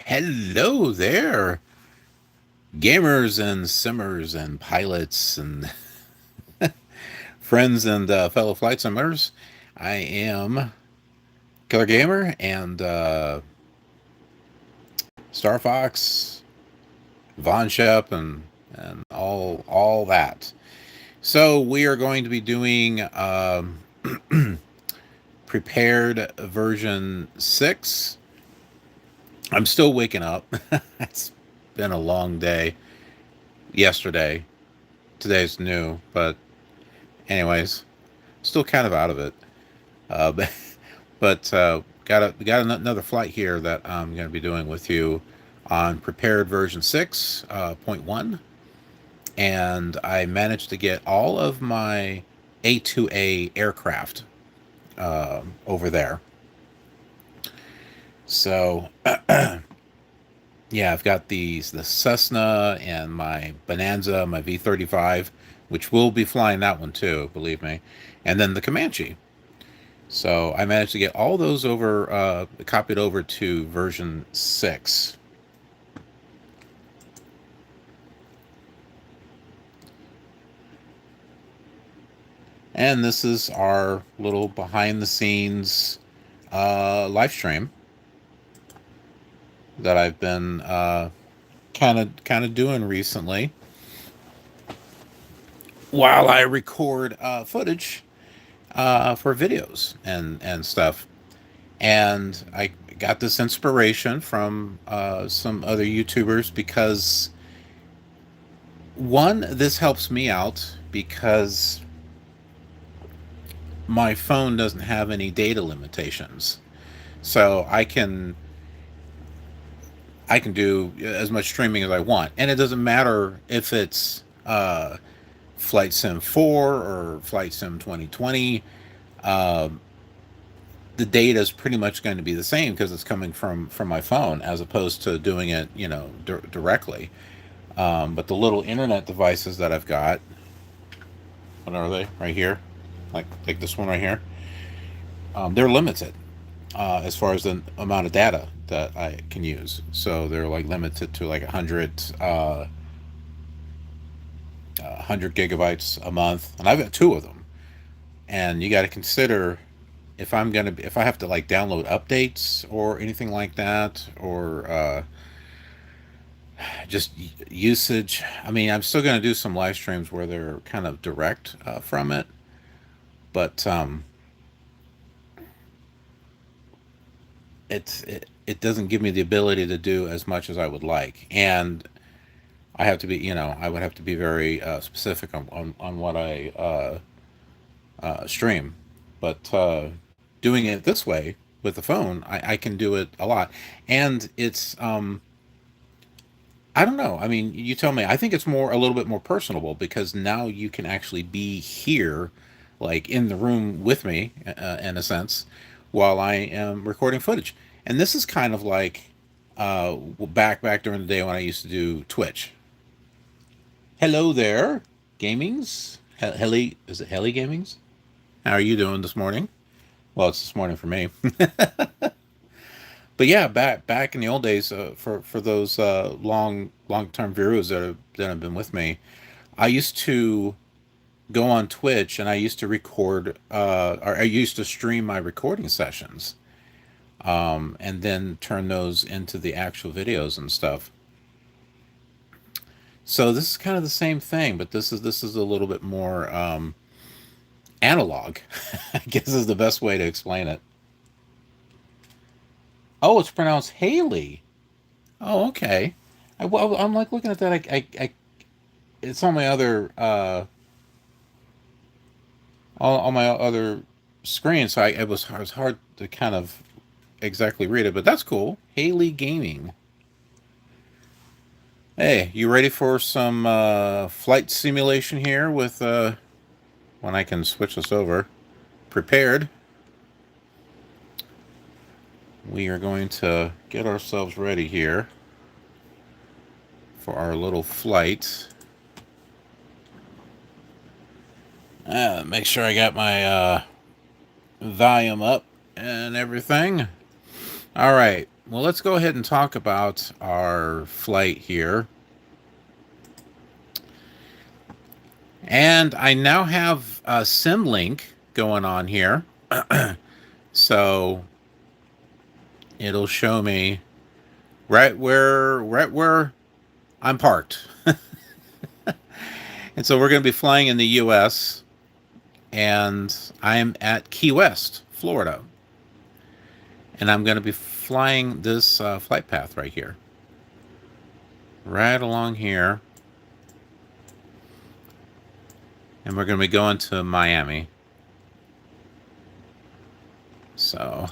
Hello there, gamers and simmers and pilots and friends and fellow flight simmers. I am Killer Gamer and Star Fox, Von Shep, and all that. So we are going to be doing prepared version 6. I'm still waking up. It's been a long day. Yesterday, today's new, but anyways, still kind of out of it. But got another flight here that I'm going to be doing with you on prepared version 6.1, and I managed to get all of my A2A aircraft over there. So yeah, I've got the Cessna and my Bonanza, my V-35, which will be flying that one too, believe me, and then the Comanche. So I managed to get all those over, copied over to version 6. And this is our little behind the scenes live stream that I've been kind of doing recently while I record footage for videos and stuff. And I got this inspiration from some other YouTubers because one, this helps me out because my phone doesn't have any data limitations, so I can do as much streaming as I want, and it doesn't matter if it's Flight Sim 4 or Flight Sim 2020. Uh, the data is pretty much going to be the same because it's coming from my phone as opposed to doing it, directly. But the little internet devices that I've got, what are they? Right here, like this one right here. They're limited as far as the amount of data that I can use. So they're like limited to like 100 gigabytes a month, and I've got two of them. And you got to consider if I have to like download updates or anything like that, or just usage. I mean, I'm still going to do some live streams where they're kind of direct from it, but it doesn't give me the ability to do as much as I would like, and I would have to be very specific on what I stream. But doing it this way with the phone, I can do it a lot, and it's I don't know. I mean, you tell me. I think it's more a little bit more personable because now you can actually be here, like in the room with me, in a sense, while I am recording footage. And this is kind of like back during the day when I used to do Twitch. Hello there, gamings. Heli, is it Heli Gamings? How are you doing this morning? Well, it's this morning for me. But yeah, back in the old days, for those long term viewers that have been with me, I used to go on Twitch and I used to record, or I used to stream my recording sessions, and then turn those into the actual videos and stuff. So this is kind of the same thing, but this is a little bit more analog. I guess is the best way to explain it. Oh, it's pronounced Haley. Oh, okay. I'm like looking at that. It's on my other on my other screen, so it was hard to kind of exactly read it, but that's cool. Haley Gaming. Hey, you ready for some flight simulation here with when I can switch this over? Prepared. We are going to get ourselves ready here for our little flight. Make sure I got my volume up and everything. All right. well, let's go ahead and talk about our flight here. And I now have a Symlink going on here. So it'll show me right where I'm parked. And so we're going to be flying in the US, and I'm at Key West, Florida. And I'm going to be flying this flight path right here. Right along here. And we're going to be going to Miami. So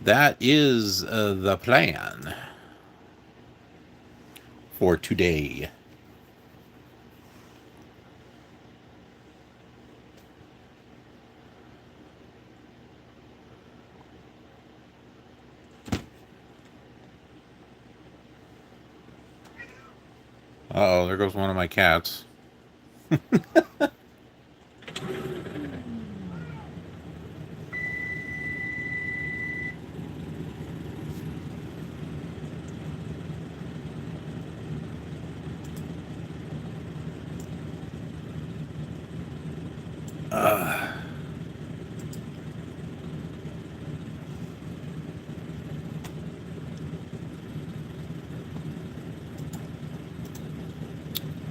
that is the plan for today. Uh-oh, there goes one of my cats.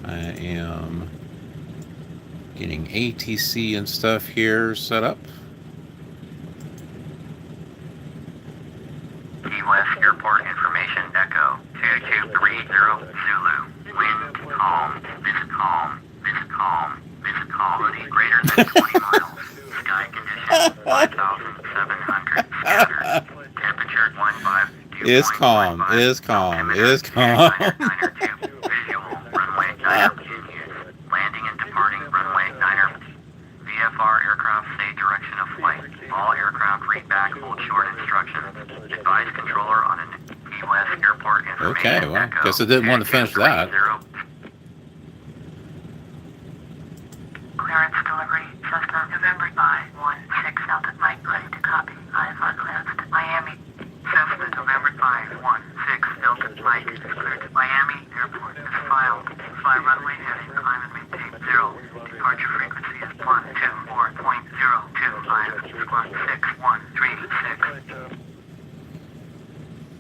I am getting ATC and stuff here set up. Key West Airport information Echo 2230 Zulu. Wind calm. This calm. This calm. This calmity greater than 20 miles. Sky condition 5,700 standard. Temperature 15. Is calm. Is calm. Is calm. Visual runway 9er in use. Landing and departing runway 9er. VFR aircraft say direction of flight. All aircraft read back hold short instructions. Advise controller on an Key West Airport information. Okay, well, Echo guess I didn't want to finish that. 2230. Clearance delivery. Cessna November 516 Delta Mike ready to copy. IFR clearance to Miami. Cessna November 516 Delta Mike is cleared to Miami. Airport is filed. Fly runway heading, climb and maintain 0. Departure frequency is 124.025. Squawk 6136.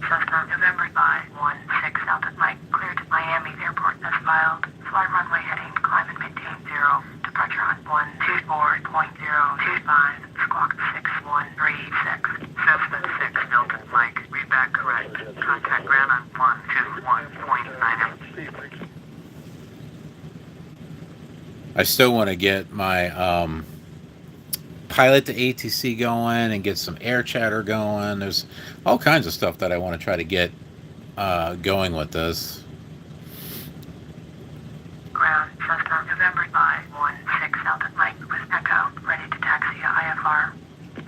Cessna November 516 Delta Mike cleared to Miami. Airport is filed. Fly runway heading, climb and maintain 0. Departure on 124.025. Squawk 6136. Cessna 6 Delta Mike. Read back correct. Contact ground on 121.9. I still want to get my pilot to ATC going and get some air chatter going. There's all kinds of stuff that I want to try to get going with this. Ground Cessna November 516 Delta Mike with Echo ready to taxi IFR.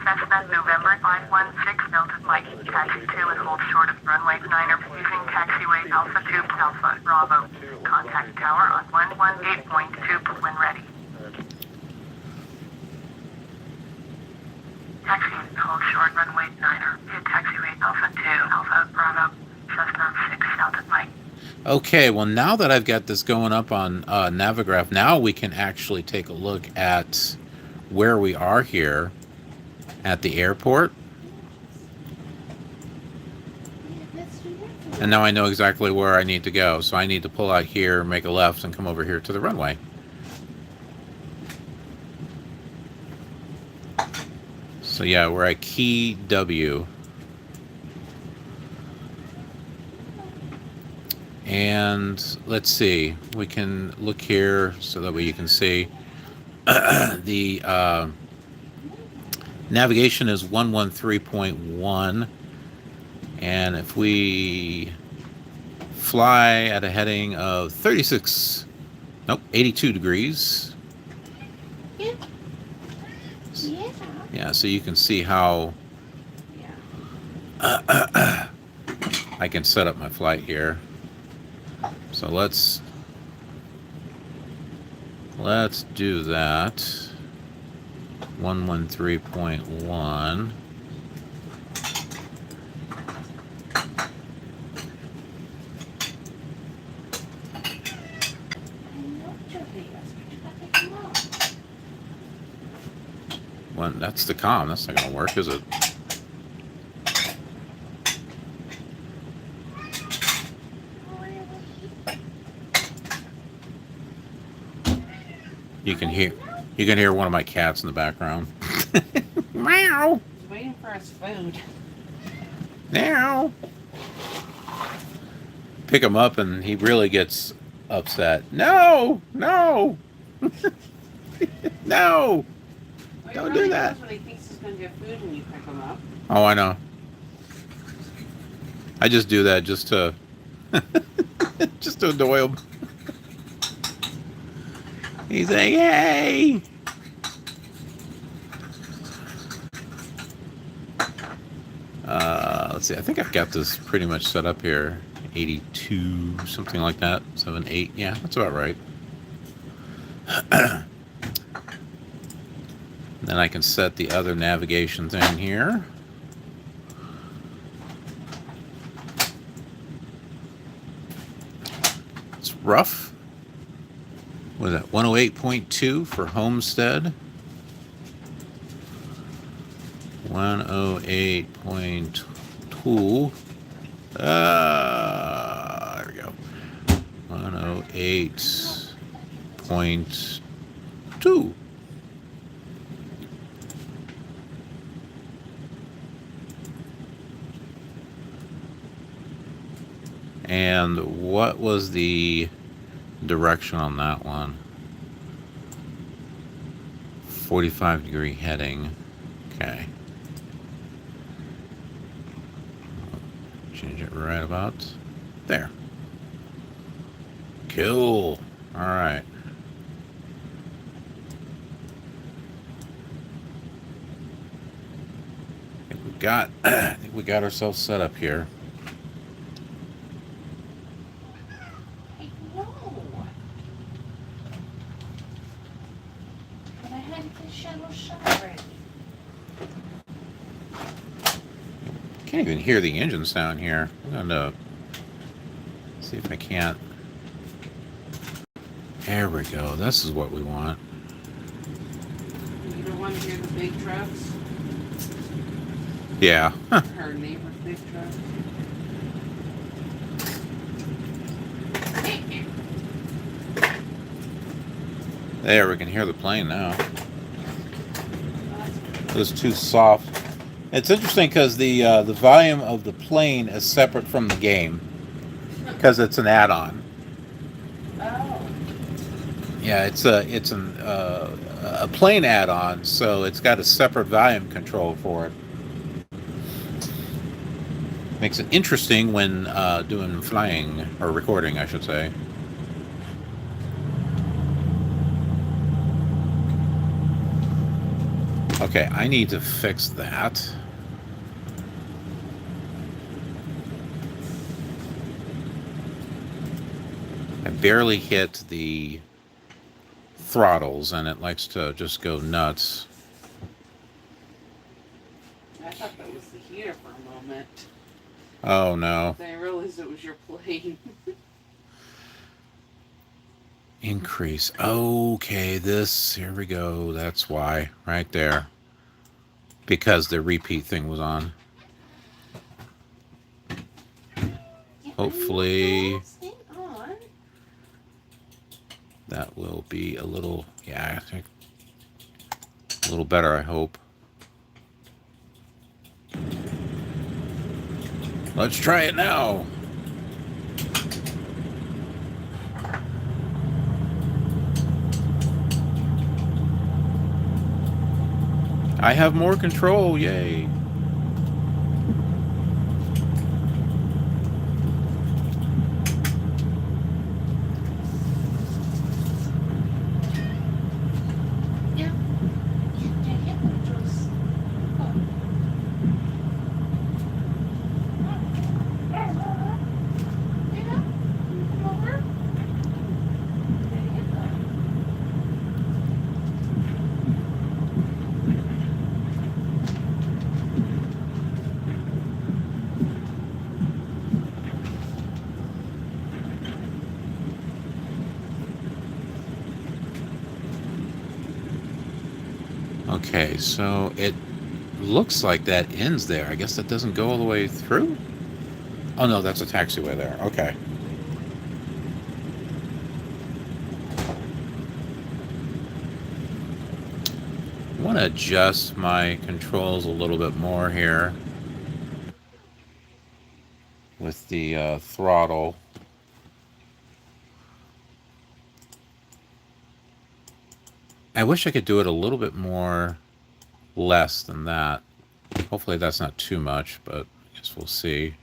Cessna November 516 Delta Mike taxi to and hold short of runway 9er using taxiway Alpha 2 Alpha Bravo. Contact tower on 118.2 when ready. Taxi and hold short runway 9er. Hit taxiway Alpha 2 Alpha Bravo. Cessna 6 Delta Mike. Okay, well, now that I've got this going up on Navigraph, now we can actually take a look at where we are here at the airport. And now I know exactly where I need to go. So I need to pull out here, make a left, and come over here to the runway. So yeah, we're at Key W. And let's see, we can look here so that way you can see the navigation is 113.1, and if we fly at a heading of 82 degrees. Yeah, so you can see how I can set up my flight here. So let's do that. 113.1. Well, that's the comm. That's not going to work, is it? You can hear one of my cats in the background. Meow. He's waiting for his food. Meow. Pick him up and he really gets upset. No, no, no. Well, Don't really do that. knows when he thinks he's going to get food when you pick him up. Oh, I know. I just do that just to just to annoy him. He's like, hey. Let's see. I think I've got this pretty much set up here. 82, something like that. 7, 8. Yeah, that's about right. Then I can set the other navigation thing here. It's rough. What is that? 108.2 for Homestead. 108.2. There we go. 108.2. And what was the direction on that one? 45-degree heading. Okay. Change it right about there. Cool. All right. I think we got ourselves set up here. Hey, no. But I had the shuttle shut already. Can't even hear the engines down here. I'm gonna see if I can't. There we go. This is what we want. You don't want to hear the big trucks? Yeah. Her neighbor's big truck. There, we can hear the plane now. It was too soft. It's interesting because the volume of the plane is separate from the game because it's an add-on. Oh. Yeah, it's a plane add-on, so it's got a separate volume control for it. Makes it interesting when doing flying or recording, I should say. Okay, I need to fix that. I barely hit the throttles and it likes to just go nuts. I thought that was the heater for a moment. Oh no. Then I realized it was your plane. Increase. Okay, here we go. That's why. Right there. Because the repeat thing was on. Hopefully that will be a little, yeah, I think a little better, I hope. Let's try it now. I have more control, yay. Okay, so it looks like that ends there. I guess that doesn't go all the way through? Oh no, that's a taxiway there. Okay. I want to adjust my controls a little bit more here with the throttle. I wish I could do it a little bit more less than that. Hopefully that's not too much, but I guess we'll see.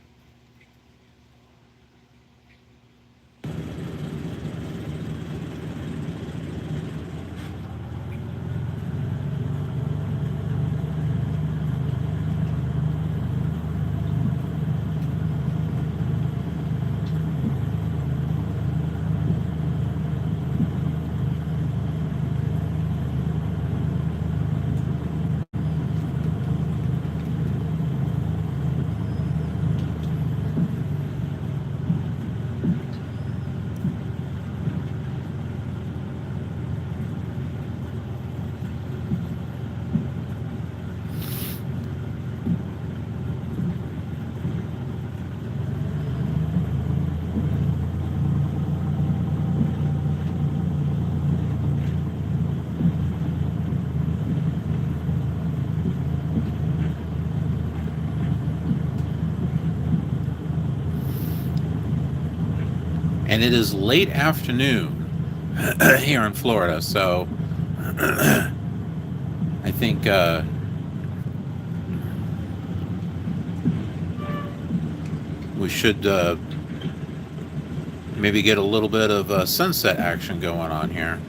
And it is late afternoon here in Florida, so I think we should maybe get a little bit of sunset action going on here.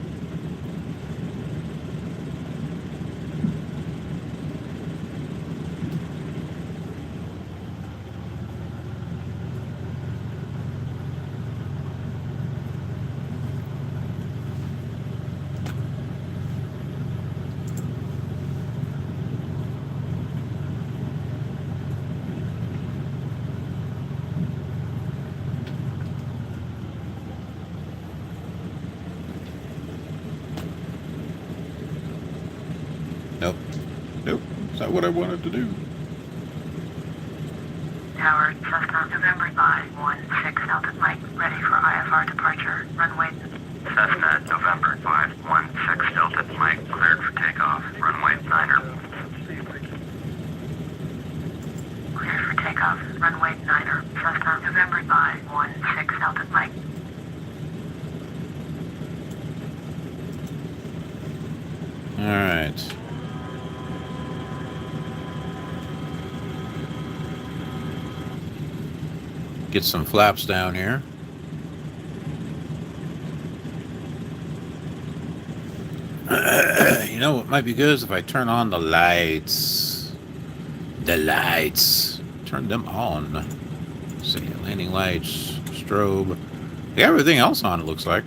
Nope. Nope. Is that what I wanted to do? Tower, Cessna, November 516 Delta Mike, ready for IFR departure, runway. Cessna, November 516 Delta Mike, cleared for takeoff, runway 9er. Cleared for takeoff, runway 9er, Cessna, November 516 Delta Mike. All right. Get some flaps down here. You know what might be good is if I turn on the lights. The lights. Turn them on. Let's see, landing lights, strobe. They got everything else on, it looks like.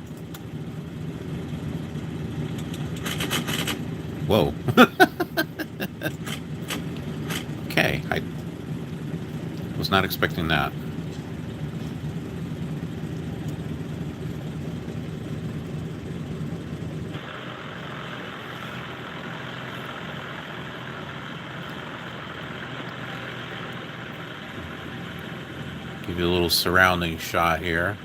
Whoa. Okay, I was not expecting that. Give you a little surrounding shot here.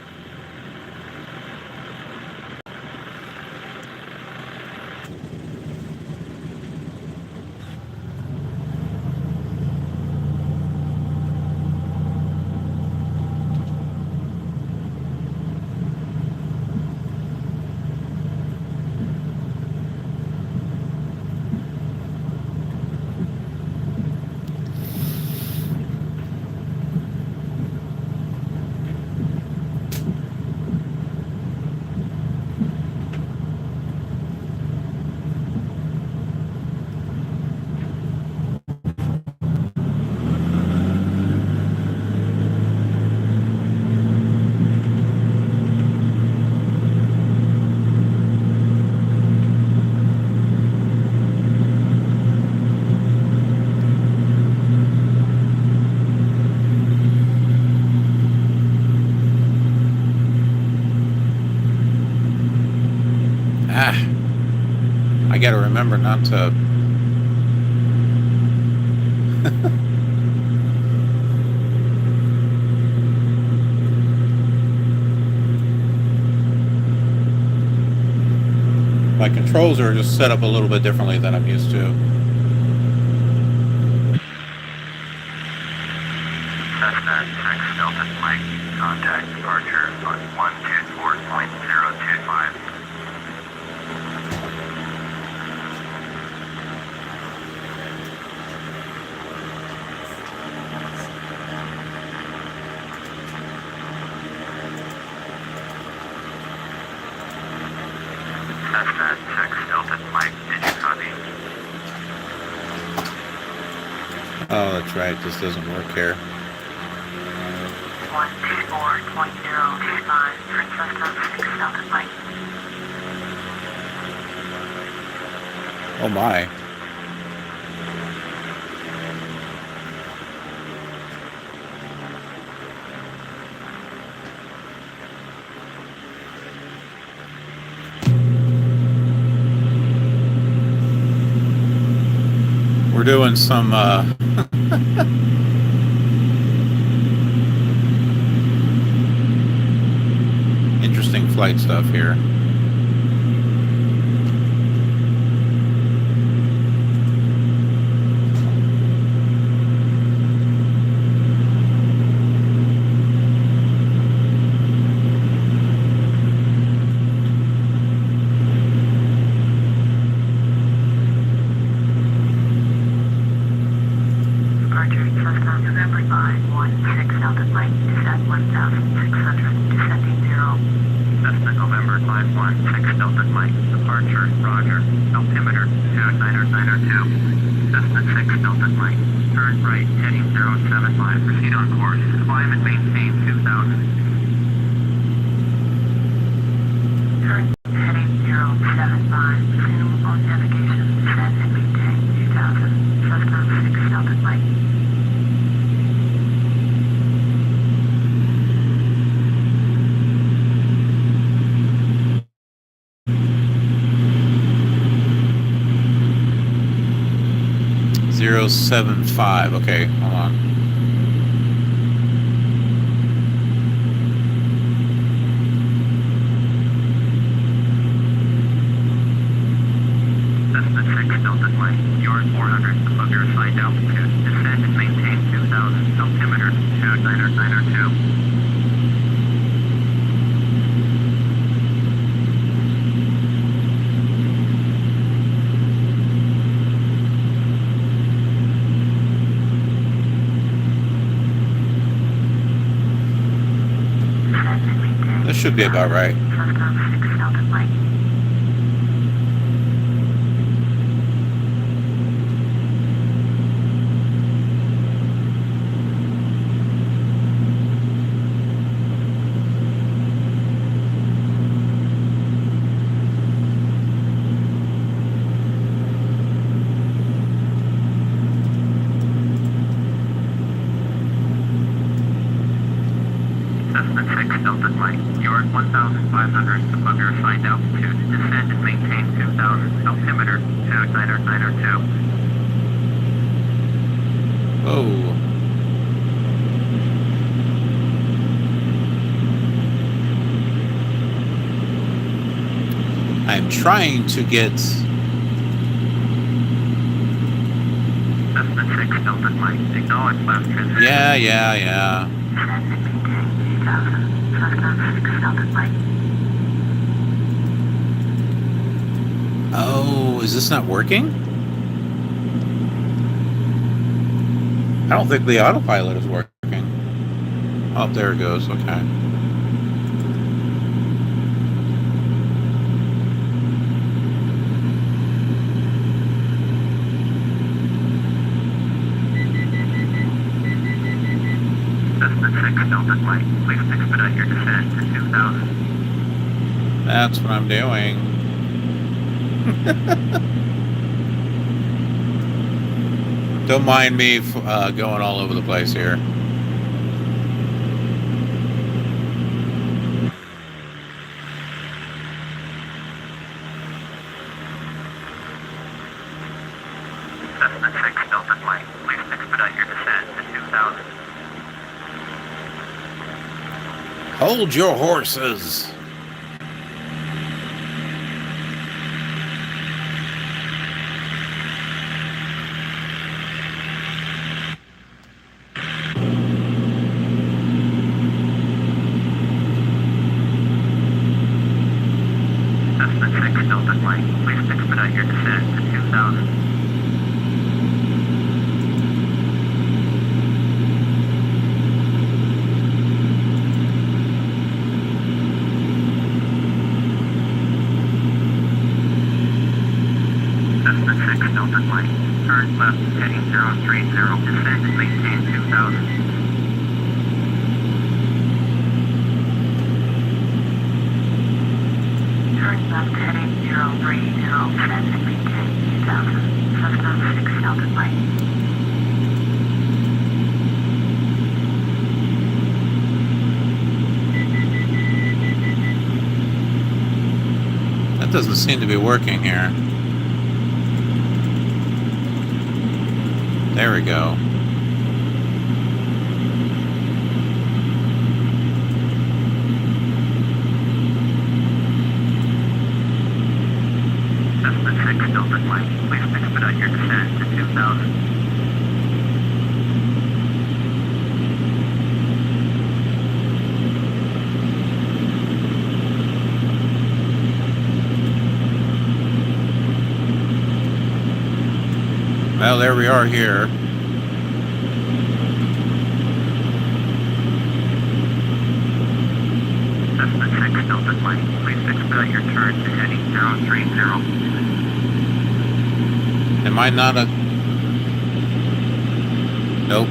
I gotta remember not to My controls are just set up a little bit differently than I'm used to. Cessna 6 Delta Mike, contact departure on 124.025. Cessna 6 Delta Mike, did you copy? Oh, that's right. This doesn't work here. 124.025 for Cessna 6 Delta Mike. Oh my. We're doing some interesting flight stuff here. Departure Cessna November 516 Delta Mike is at 1,600, descending 0. Cessna November 516 Delta Mike, departure, roger, altimeter 29002. Cessna 6 Delta Mike, turn right, heading 075, proceed on course, climb and maintain 2000. Turn, heading 075, resume on navigation, descend and maintain 2000. Cessna 6 Delta Mike. Zero 075. Okay, hold on. Cessna 6 Delta Mike, yard 400, above your assigned altitude, descend and maintain 2000, altimeter 29002. Descend and maintain. This should be about right. Cessna 6 Delta Mike. Cessna 6 Delta Mike, yard 1,500, above your assigned altitude, descend and maintain 2,000, altimeter 29002. Oh. I'm trying to get. Cessna 6 Delta Mike, acknowledge left transition. Yeah. Descend and maintain 2,000, Cessna 6 Delta Mike. Oh, is this not working? I don't think the autopilot is working. Oh, there it goes. Okay. Cessna 6 Delta Mike, please expedite your descent to 2,000. That's what I'm doing. Don't mind me going all over the place here. Cessna 6 Delta Mike, please expedite your descent to 2,000. Hold your horses. 6 Delta Flight, please expedite your descent to 2000. Cessna 6 Delta Flight, turn left, heading 030, descend and maintain 2000. Turn left heading 030, descend and maintain 2000. Cessna 6 Delta Flight. That doesn't seem to be working here. There we go. Cessna 6 Delta Flight, please expedite your descent to 2000. Well, there we are here. Cessna 6 Delta Flight, please expedite your turn to heading 030. Am I not a... Nope.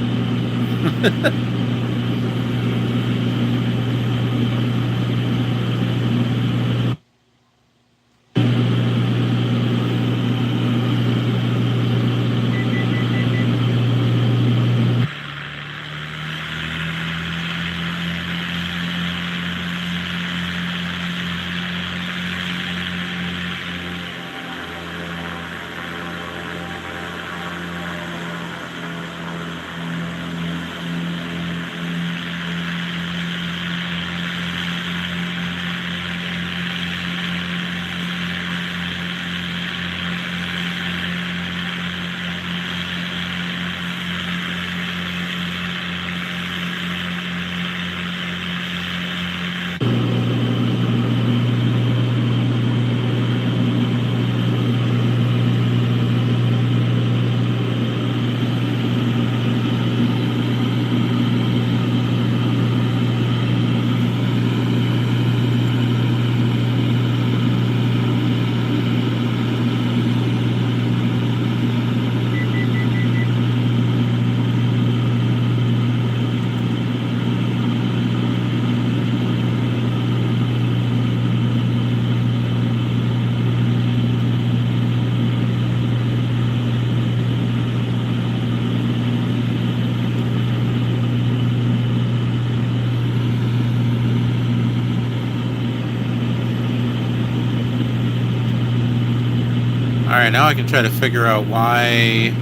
Alright, now I can try to figure out why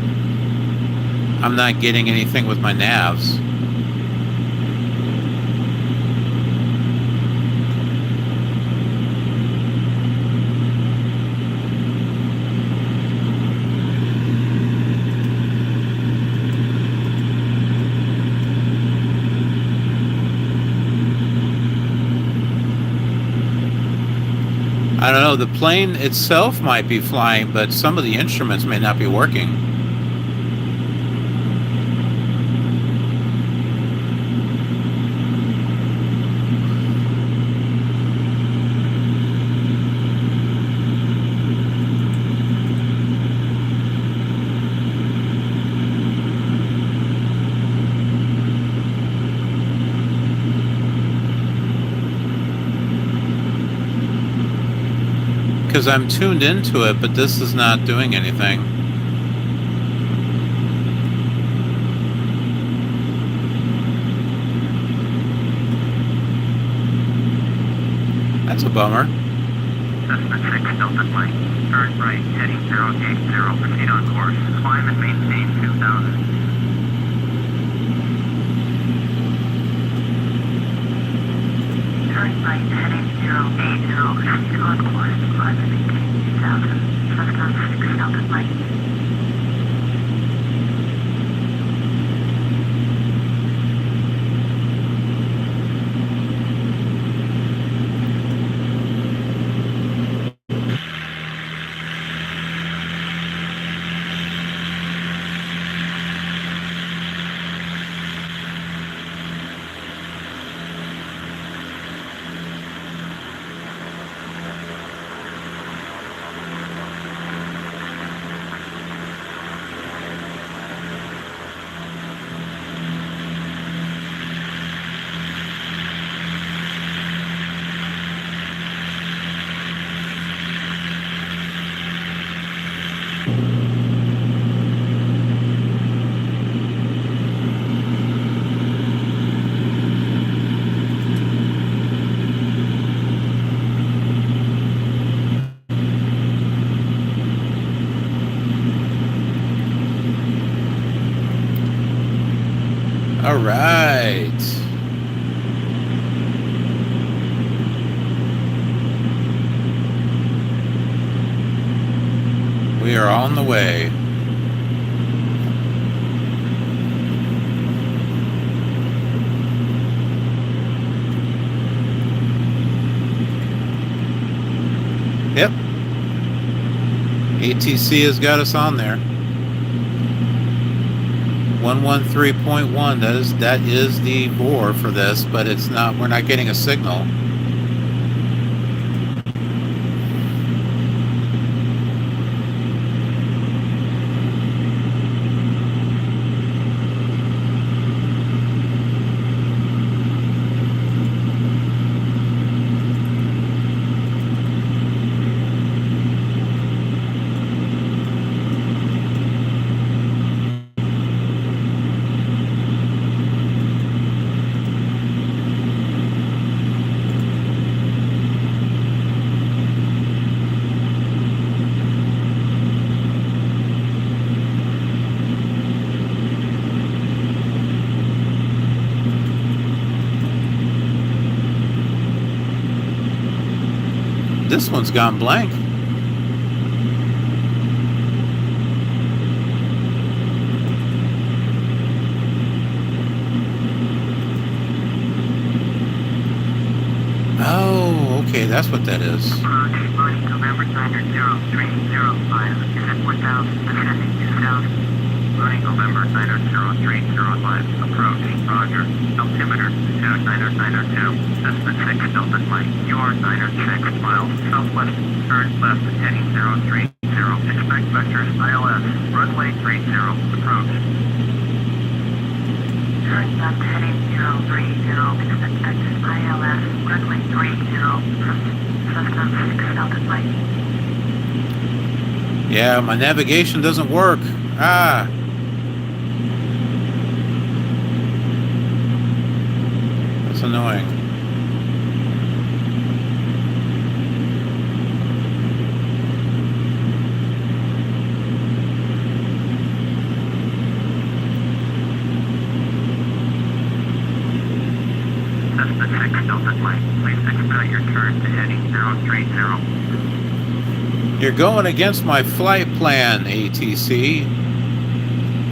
I'm not getting anything with my navs. I don't know, the plane itself might be flying, but some of the instruments may not be working. Because I'm tuned into it, but this is not doing anything. That's a bummer. Cessna 6 Delta Flight, turn right, heading 080, proceed on course, climb and maintain 2000. Turn right, heading 080, proceed on course, climb and maintain 2000. Cessna 6 Delta Flight. All right. We are on the way. Yep. ATC has got us on there. 113.1. That is the bore for this, but it's not. We're not getting a signal. This one's gone blank. Oh, okay, that's what that is. Approach Marty November Niner 0305. Is at 1000, descending to south. Marty November Niner 0305. Approach, Roger. Altimeter 29902. Estimate 6 Delta Mike. You are Niner 6 miles southwest. Turn left heading 030. Expect vectors ILS. Runway 30. Approach. Turn left heading 030. Expect vectors ILS. Runway 30. Cessna 6 Delta Mike. Yeah, my navigation doesn't work. Ah. That's annoying. Cessna 6 Delta Mike. Please expedite your turn to heading 030. You're going against my flight plan, ATC.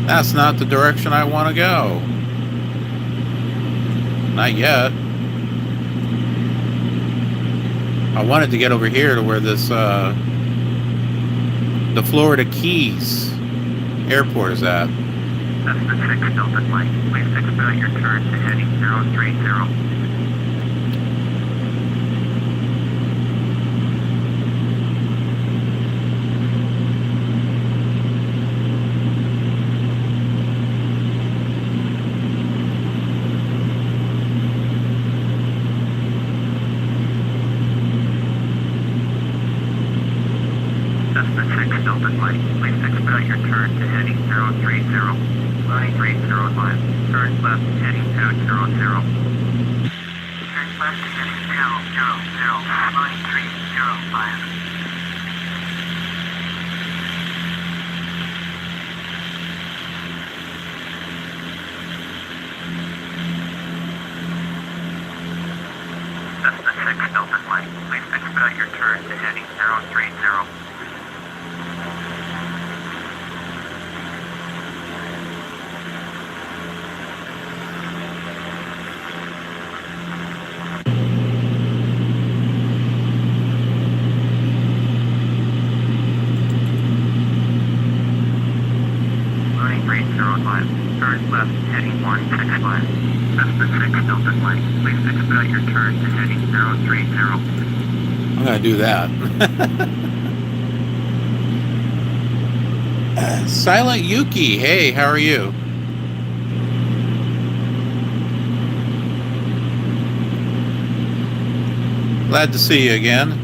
That's not the direction I want to go. Not yet. I wanted to get over here to where this, the Florida Keys airport is at. Cessna 6 Delta Mike. Please expedite your turn to heading 030. Cessna 6 Delta Mike. Please expedite your turn to heading 030. Line 305. Turn left heading 200. Turn left heading 200. Line 305. Cessna 6 Delta Mike. Please expedite your turn to heading 030. Line 305. Turn left heading 165. Cessna 6 Delta Mike. Please expedite your turn to heading 030. I'm going to do that. Silent Yuki, hey, how are you? Glad to see you again.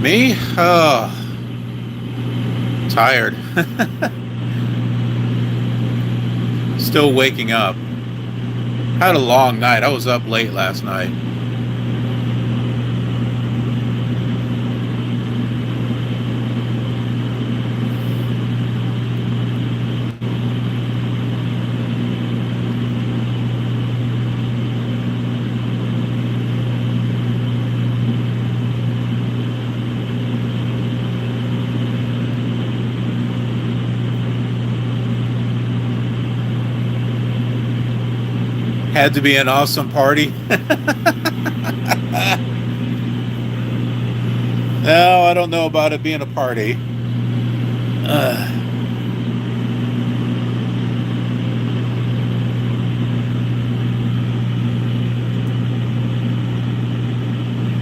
Me? Oh, tired. Still waking up. Had a long night. I was up late last night. Had to be an awesome party. No, I don't know about it being a party.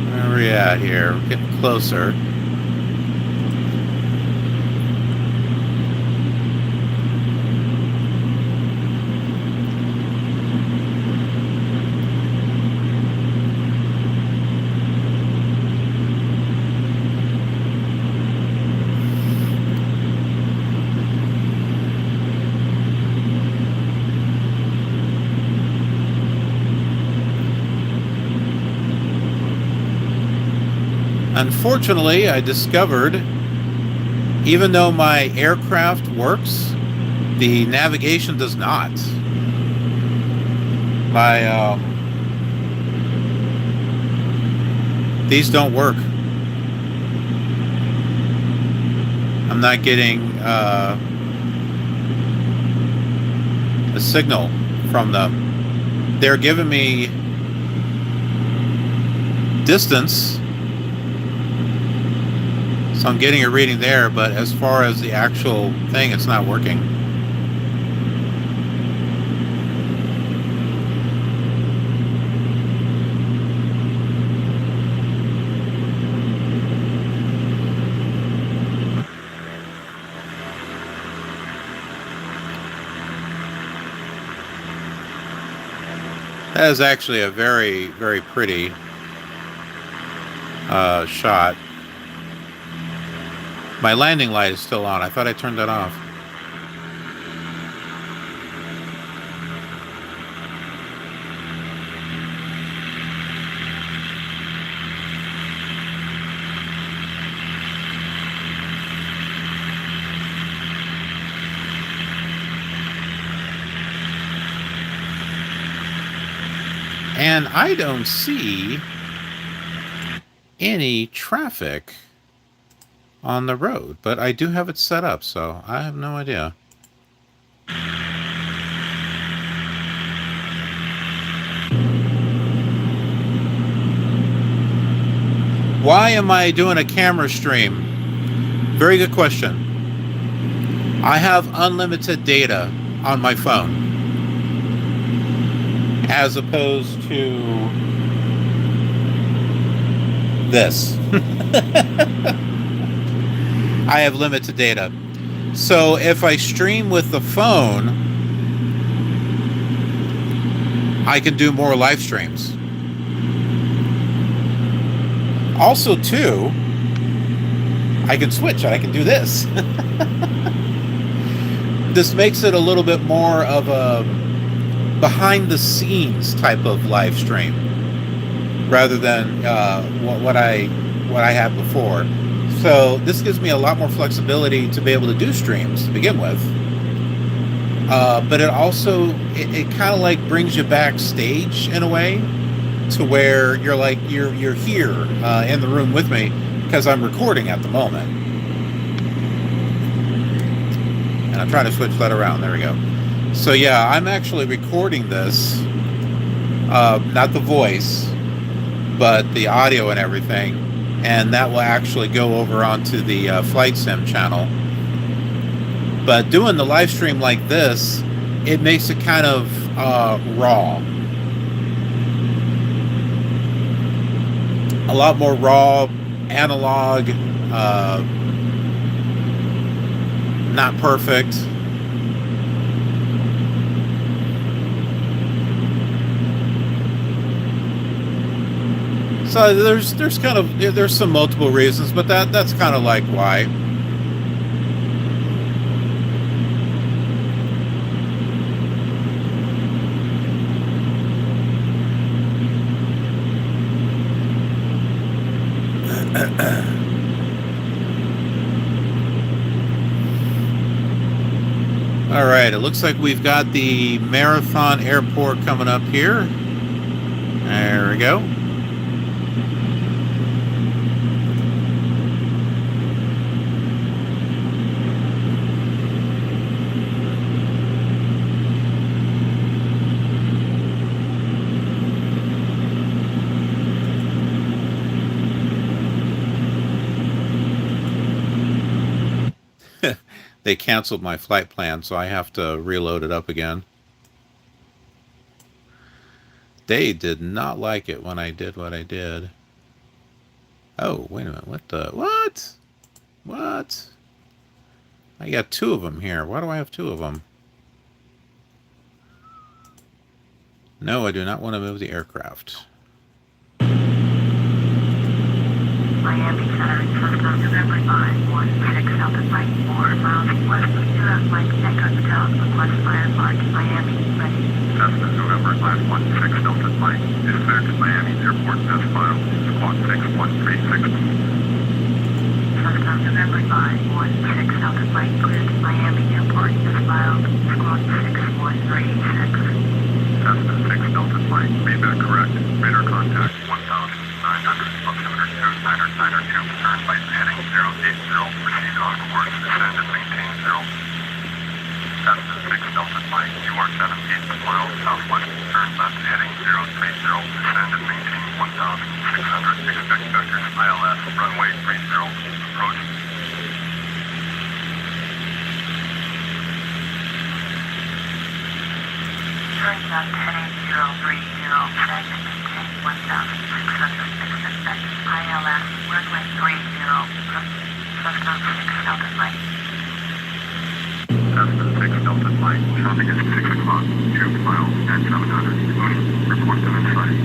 Where are we at here? We're getting closer. Unfortunately, I discovered, even though my aircraft works, the navigation does not. These don't work. I'm not getting a signal from them. They're giving me distance, so I'm getting a reading there, but as far as the actual thing, it's not working. That is actually a very, very pretty shot. My landing light is still on. I thought I turned that off. And I don't see any traffic on the road, but I do have it set up, so I have no idea. Why am I doing a camera stream? Very good question. I have unlimited data on my phone, as opposed to this. I have limited data. So if I stream with the phone, I can do more live streams. Also, too, I can switch. I can do this. This makes it a little bit more of a behind-the-scenes type of live stream, rather than what I had before. So this gives me a lot more flexibility to be able to do streams to begin with. But it also, it kind of like brings you backstage in a way, to where you're like, you're here in the room with me, because I'm recording at the moment. And I'm trying to switch that around. There we go. So yeah, I'm actually recording this, not the voice, but the audio and everything. And that will actually go over onto the Flight Sim channel. But doing the live stream like this, it makes it kind of raw. A lot more raw, analog, not perfect. So there's some multiple reasons, but that's kind of like why. All right, it looks like we've got the Marathon Airport coming up here. There we go. they canceled my flight plan, so I have to reload it up again. They did not like it when I did what I did. Oh, wait a minute. What the? What? What? I got 2 of them here. Why do I have 2 of them? No, I do not want to move the aircraft. Miami Center, November 516 Delta Flight 4 miles west of US Mike Echo Hotel, request fire mark, Miami, ready. Cessna November 516 Delta Flight is cleared to Miami Airport as filed, squawk 61360. Cessna November 516 Delta Flight cleared to Miami Airport as filed, squawk 61360. Cessna 6 Delta Flight, feedback correct. Radar contact 1900, altimeter 2992, turn right heading 080, proceed on course, descend and maintain 0. Cessna 6 Delta Flight, you are 78 miles southwest, turn left heading 030, descend and maintain 1600, expect vectors ILS, runway 30, approach. Turn left heading 030, descend and maintain 1600, expect ILS, runway 30, Cessna 6 Delta Flight. Cessna 6 Delta Flight, traffic is 6 o'clock, 2 miles at 700, report them inside.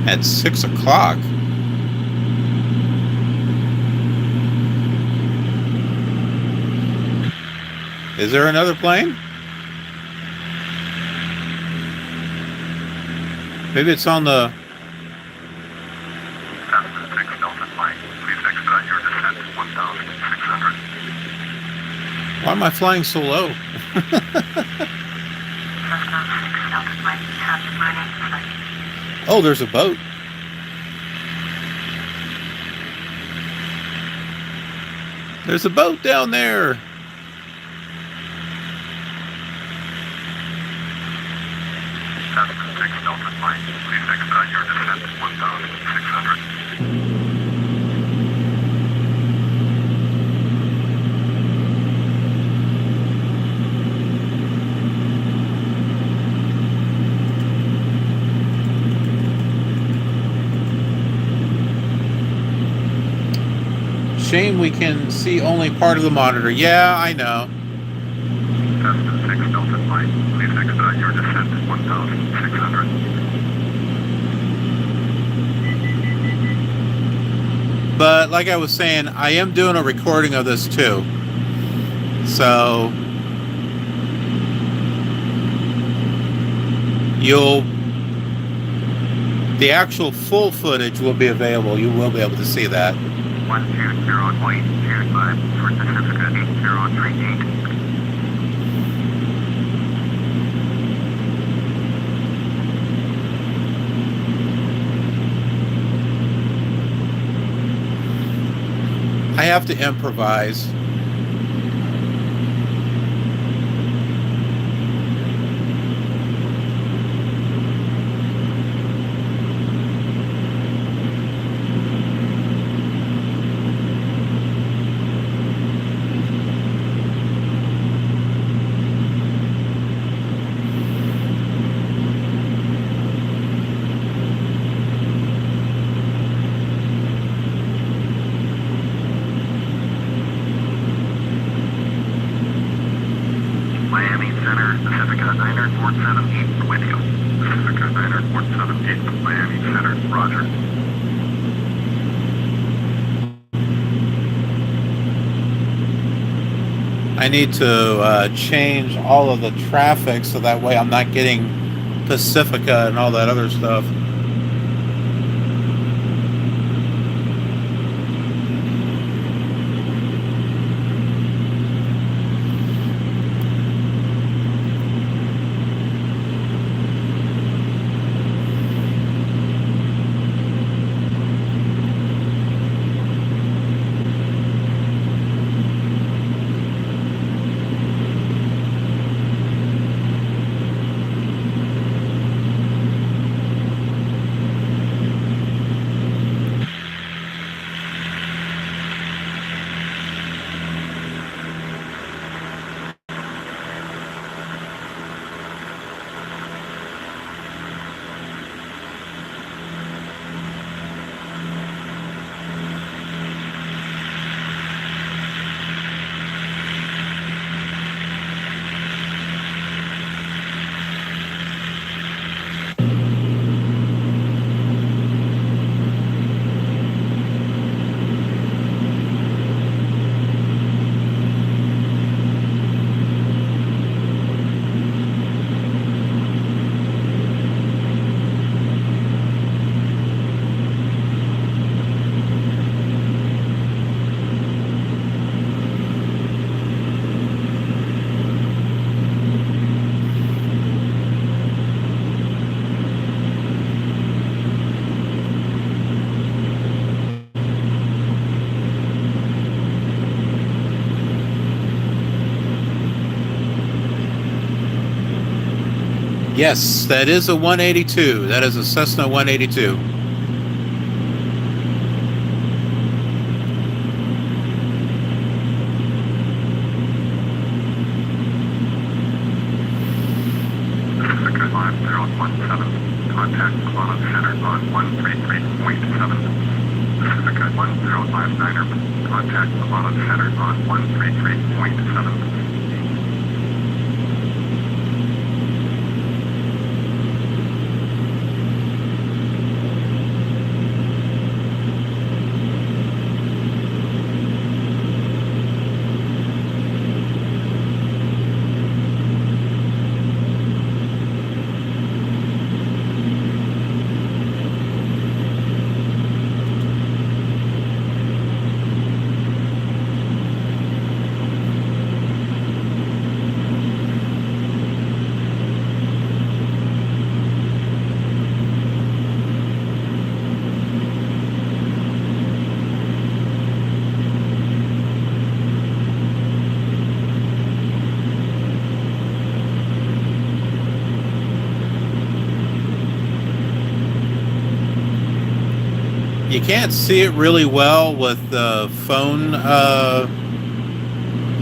At 6 o'clock? Is there another plane? Maybe it's on the... Cessna 6 Delta Flight, please expedite your descent to 1600. Why am I flying so low? Cessna 6 Delta Flight, traffic running site. Oh, there's a boat. There's a boat down there. Cessna 6 Delta Flight, please expedite your descent to 1600. Shame we can see only part of the monitor. Yeah, I know. Cessna 6 Delta Flight, please expedite your descent to 1600. But like I was saying, I am doing a recording of this too. So the actual full footage will be available. You will be able to see that. 120.25 for Pacifica 8038. I have to improvise. Miami Center, Pacifica 9478 with you. Pacifica 9478, Miami Center, roger. I need to change all of the traffic so that way I'm not getting Pacifica and all that other stuff. Yes, that is a 182. That is a Cessna 182. Pacifica 5017, contact Cloud Center on 133.7. Pacifica 1059er, contact Cloud Center on 133.7. You can't see it really well with the phone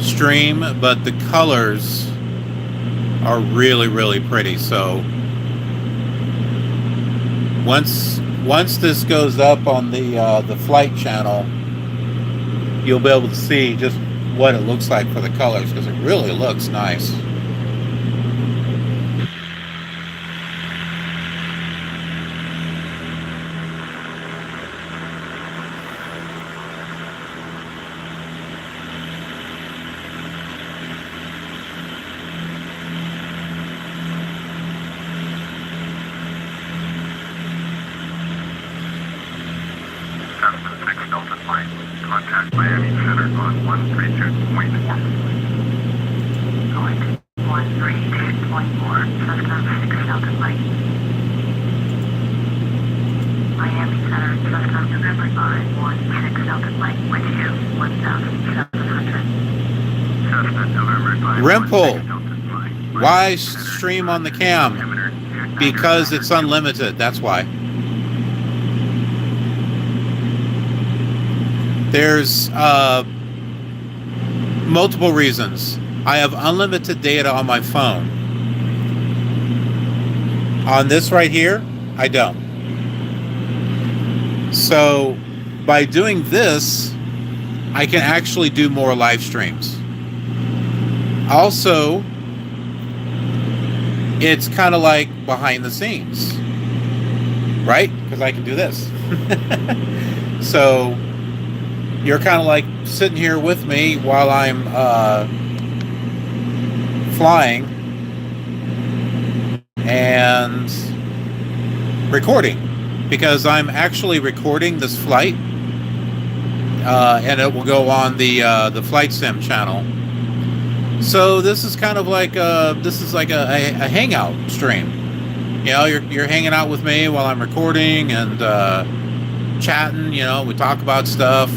stream, but the colors are really, really pretty. So once this goes up on the flight channel, you'll be able to see just what it looks like for the colors, because it really looks nice. Delta flight, contact Miami Center on 132.4. Going 132.4, Cessna 6 Delta flight. Miami Center, Cessna November 516 Delta flight with you, 1,700. Cessna November 516 Rimple, Delta flight. why stream on the cam? Because it's unlimited, that's why. There's multiple reasons. I have unlimited data on my phone. On this right here, I don't. So by doing this, I can actually do more live streams. Also, it's kind of like behind the scenes, right? Because I can do this. So you're kind of like sitting here with me while I'm flying and recording, because I'm actually recording this flight, and it will go on the flight sim channel. So this is kind of like a hangout stream. You know, you're hanging out with me while I'm recording and chatting. You know, we talk about stuff.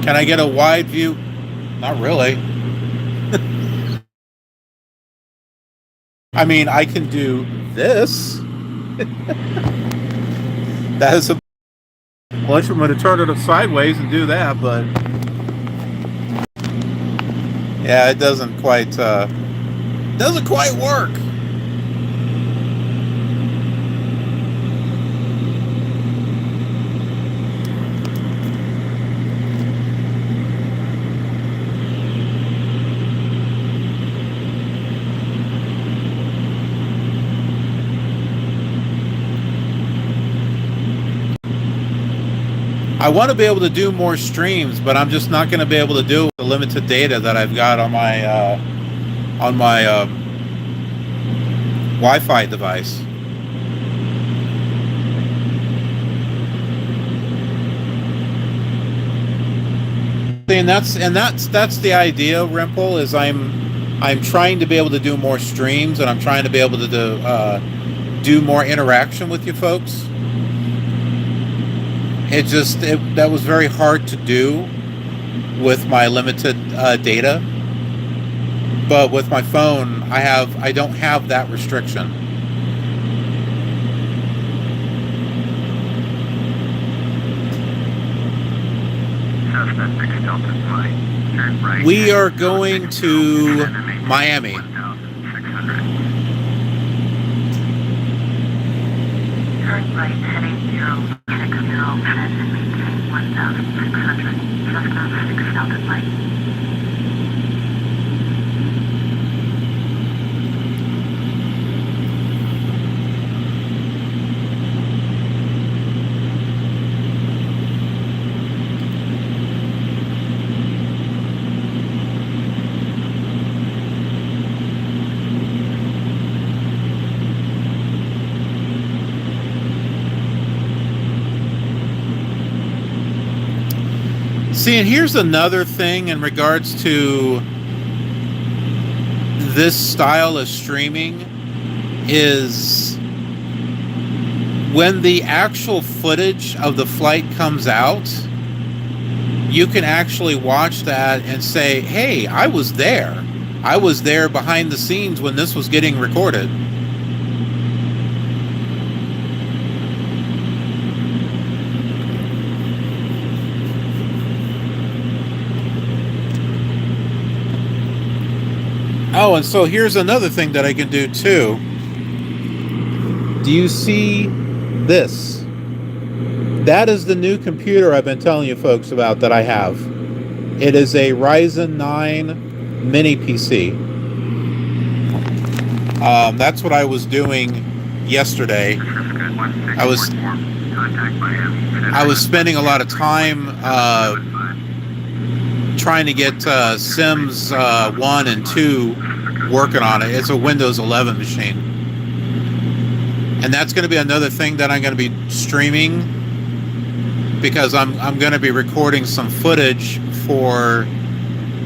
Can I get a wide view? Not really. I mean, I can do this. That is a... Well, I'm going to turn it sideways and do that, but... Yeah, it doesn't quite work. I want to be able to do more streams, but I'm just not going to be able to do it with the limited data that I've got on my Wi-Fi device. And that's the idea, Rimple, is I'm trying to be able to do more streams, and I'm trying to be able to do more interaction with you folks. that was very hard to do with my limited data. But with my phone, I don't have that restriction. Cessna 6 Delta Flight. Turn right. We are going to Miami. 1,600. Turn right heading 060, set and maintain 1,600. Cessna 6 Delta Flight. See, and here's another thing in regards to this style of streaming is when the actual footage of the flight comes out, you can actually watch that and say, hey, I was there. I was there behind the scenes when this was getting recorded. Oh, and so here's another thing that I can do too. Do you see this? That is the new computer I've been telling you folks about that I have. It is a Ryzen 9 mini PC. That's what I was doing yesterday. I was spending a lot of time trying to get Sims 1 and 2 working on it. It's a Windows 11 machine. And that's going to be another thing that I'm going to be streaming, because I'm going to be recording some footage for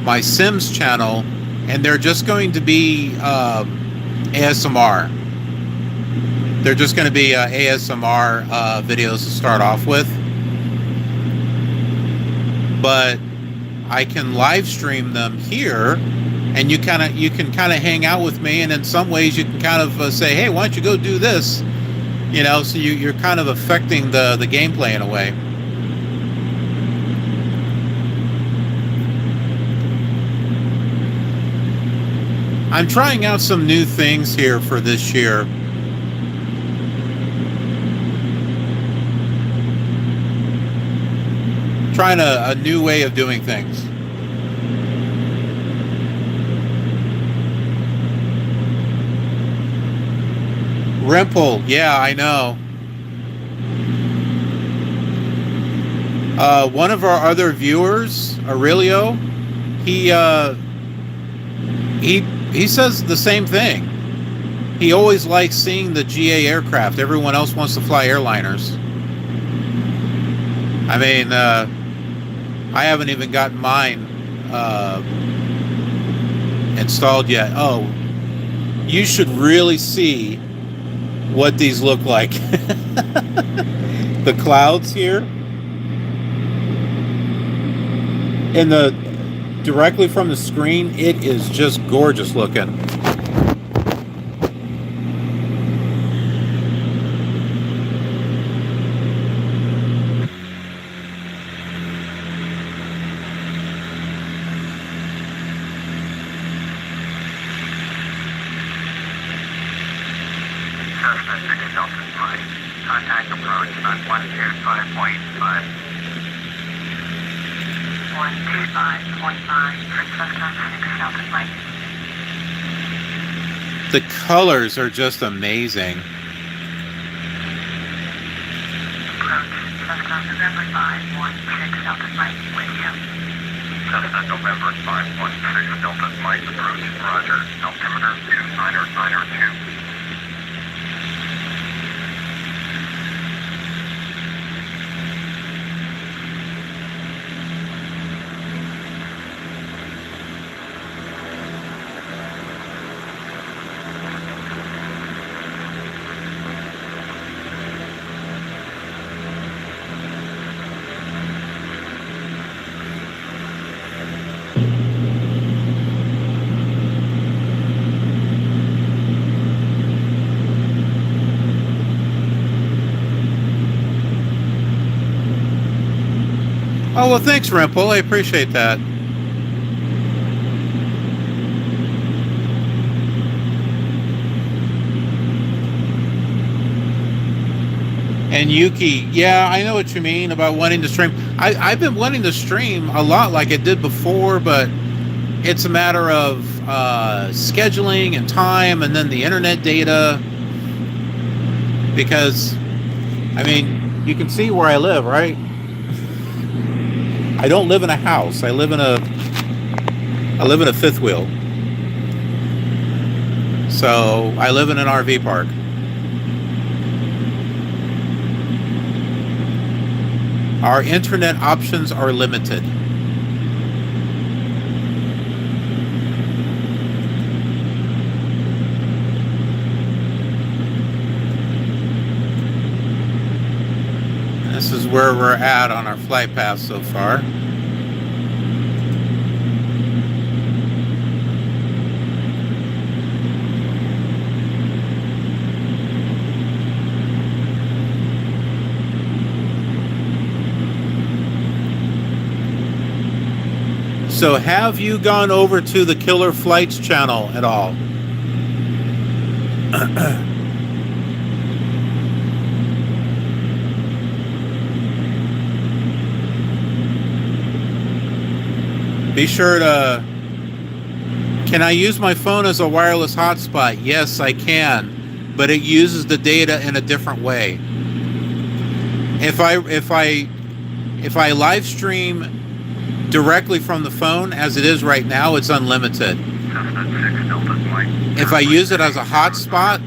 my Sims channel, and they're just going to be ASMR. They're just going to be ASMR videos to start off with. But I can live stream them here, and you can kind of hang out with me, and in some ways you can kind of say, hey, why don't you go do this, you know, so you're kind of affecting the gameplay in a way. I'm trying out some new things here for this year. Trying a new way of doing things. Rimple, yeah, I know. One of our other viewers, Aurelio, he says the same thing. He always likes seeing the GA aircraft. Everyone else wants to fly airliners. I mean, I haven't even gotten mine installed yet. Oh, you should really see what these look like. The clouds here, and directly from the screen, it is just gorgeous looking. Cessna 6 Delta Flight. Contact approach on 125.5. 125.5 for Cessna 6 Delta Flight. The colors are just amazing. Approach Cessna November 516 Delta Flight with you. Cessna November 516 Delta Flight approach. Roger. Altimeter 2992. Oh, well, thanks, Rimple. I appreciate that. And Yuki, yeah, I know what you mean about wanting to stream. I've been wanting to stream a lot like I did before, but it's a matter of scheduling and time and then the internet data. Because, I mean, you can see where I live, right? I don't live in a house. I live in a fifth wheel. So I live in an RV park. Our internet options are limited. This is where we're at on our flight path so far. So have you gone over to the Killer Flights channel at all? Be sure to... Can I use my phone as a wireless hotspot? Yes, I can, but it uses the data in a different way. If I live stream directly from the phone, as it is right now, it's unlimited. If I use it as a hotspot,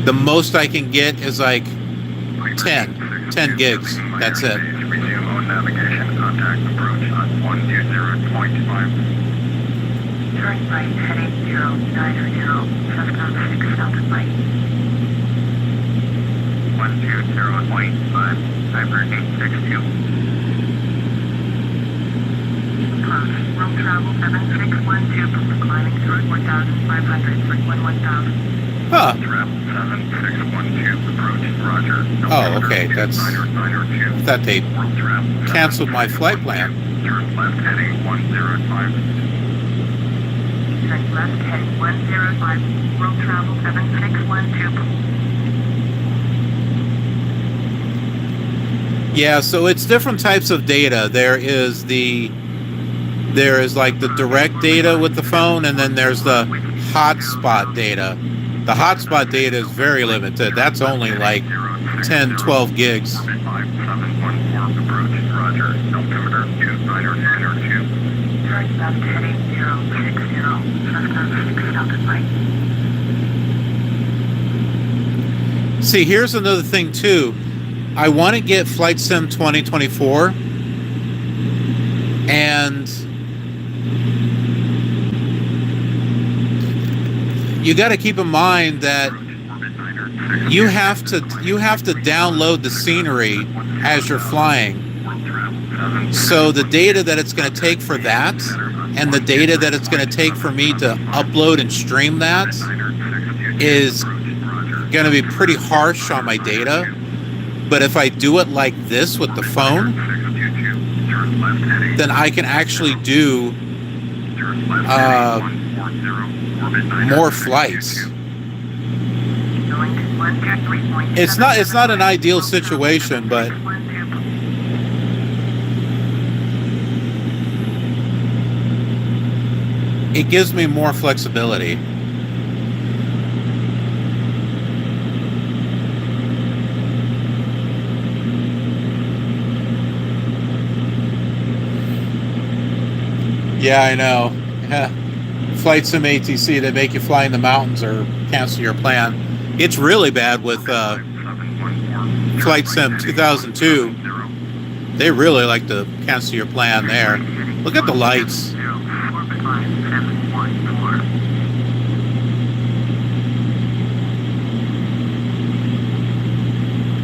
the most I can get is like 10 gigs. That's it. Resume on navigation. Contact approach on 120.5. Turn right, heading 090, Cessna 6 Delta Mike. 120.5, Cyber 862. Road travel 7612, climbing through 1,500 for 1000. Huh. Travel 7612, approach, roger. Oh, okay, that's... I thought they World travel canceled my flight plan. Turn left heading 105. Turn left heading 105, road travel 7612. Yeah, so it's different types of data. There is like the direct data with the phone, and then there's the hotspot data. The hotspot data is very limited. That's only like 10, 12 gigs. 5714, approach, roger. Altimeter 29902. Turn left heading 060, Cessna 6 Delta Mike. See, here's another thing too. I want to get Flight Sim 2024, and you got to keep in mind that you have to download the scenery as you're flying. So the data that it's going to take for that, and the data that it's going to take for me to upload and stream that, is going to be pretty harsh on my data. But if I do it like this with the phone, then I can actually do more flights. It's not an ideal situation, but it gives me more flexibility. Yeah, I know. Yeah. Flight Sim ATC, they make you fly in the mountains or cancel your plan. It's really bad with Flight Sim 2002. They really like to cancel your plan there. Look at the lights.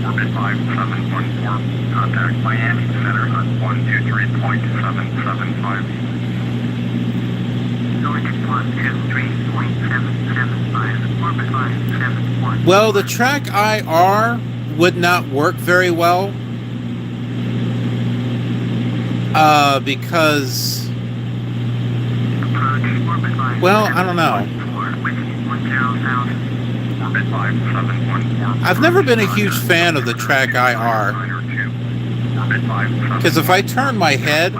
Orbit 5714, contact Miami Center on 123.775. Well, the track IR would not work very well. Because, Approach orbit line well, I don't know. 714, wind 10,000. Orbit 5714. I've never been a huge fan of the track IR. Because if I turn my head,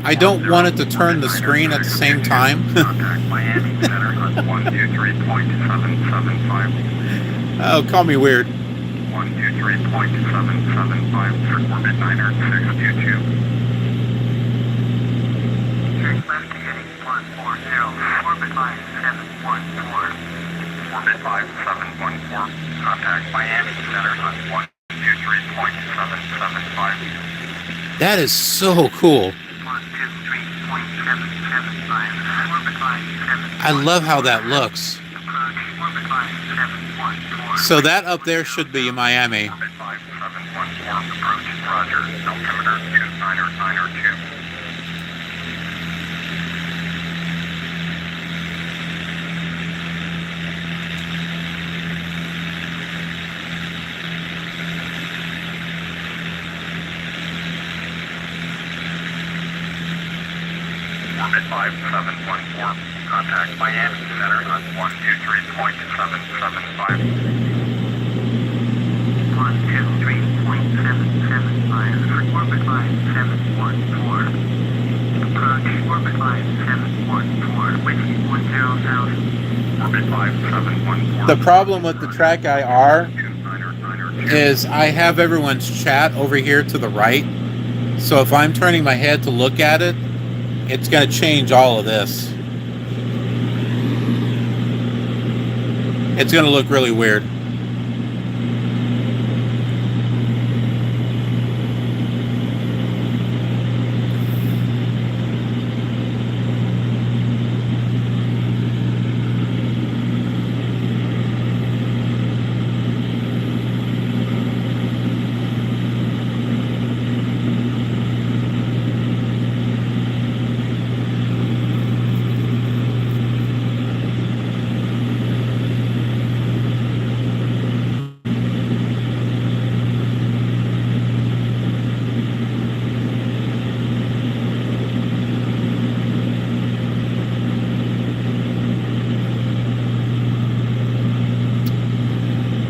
I don't want it to turn the screen at the same time. Contact Miami Center on 123.775. Oh, call me weird. 123.775 for orbit 90622. Turn left to heading 140, orbit line 714. Orbit 5714. Contact Miami Center on 123.775. That is so cool. 123.775, orbit line 714. I love how that looks. Approach orbit line 714. So that up there should be Miami. Orbit 5714. Approach. Roger. Altimeter 29902. Orbit 5714. Contact Miami Center on 123.775. 123.775 for orbit line 714. Approach orbit line 714, wind 10,000. Orbit 5714. The problem with the track IR 29902. is I have everyone's chat over here to the right. So if I'm turning my head to look at it, it's going to change all of this. It's going to look really weird.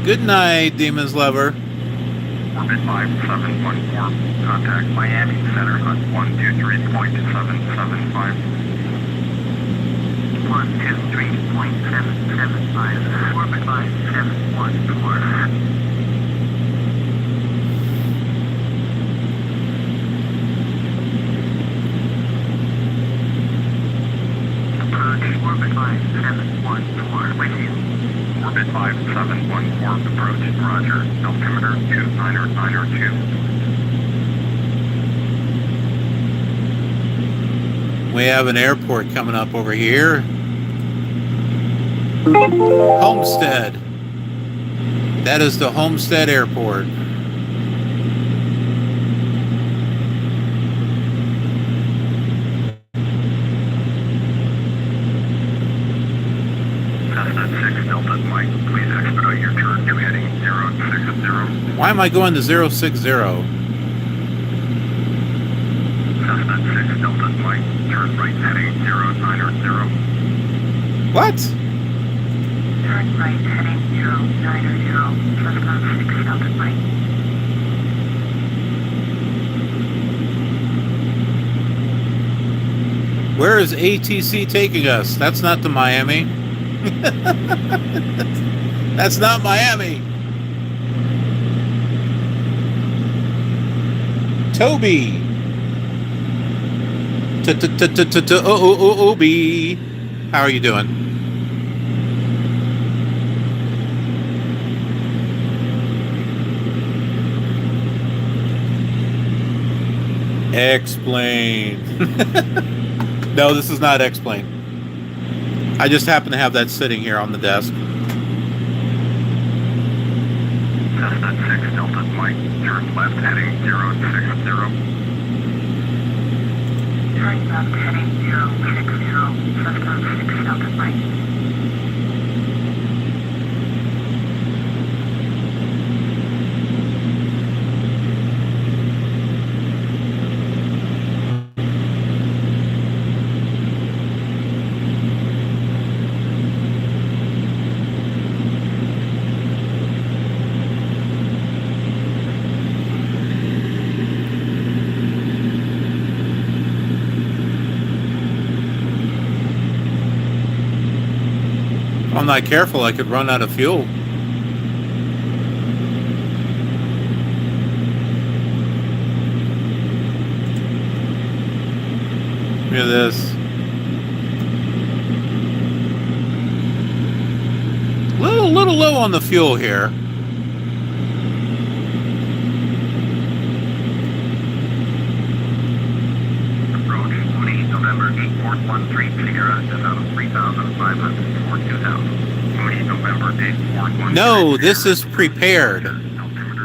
Good night, Demon's Lover. Orbit 5714. Contact Miami Center on 123.775. 123.775, orbit line 714. Approach orbit line 714 with you. Orbit 5714. Approach. Roger. Altimeter 29902. We have an airport coming up over here. Homestead. That is the Homestead Airport. Cessna 6 Delta Mike, please expedite your turn to heading 060. Why am I going to 060? Cessna 6 Delta Mike, turn right heading 090. What? Turn right heading 090, Cessna 6 Delta Mike. Where is ATC taking us? That's not to Miami. That's not Miami. Toby. Toby. How are you doing? Explain. No, this is not Explain. I just happen to have that sitting here on the desk. Cessna 6 Delta Mike, turn left heading 060. Turn left heading 060, Cessna 6 Delta Mike. I'm not careful, I could run out of fuel. Look at this. Little low on the fuel here. Approach 20 November 8413 Sierra, just out of 3,500 for 2,000. 20 November 8413. No, this is prepared.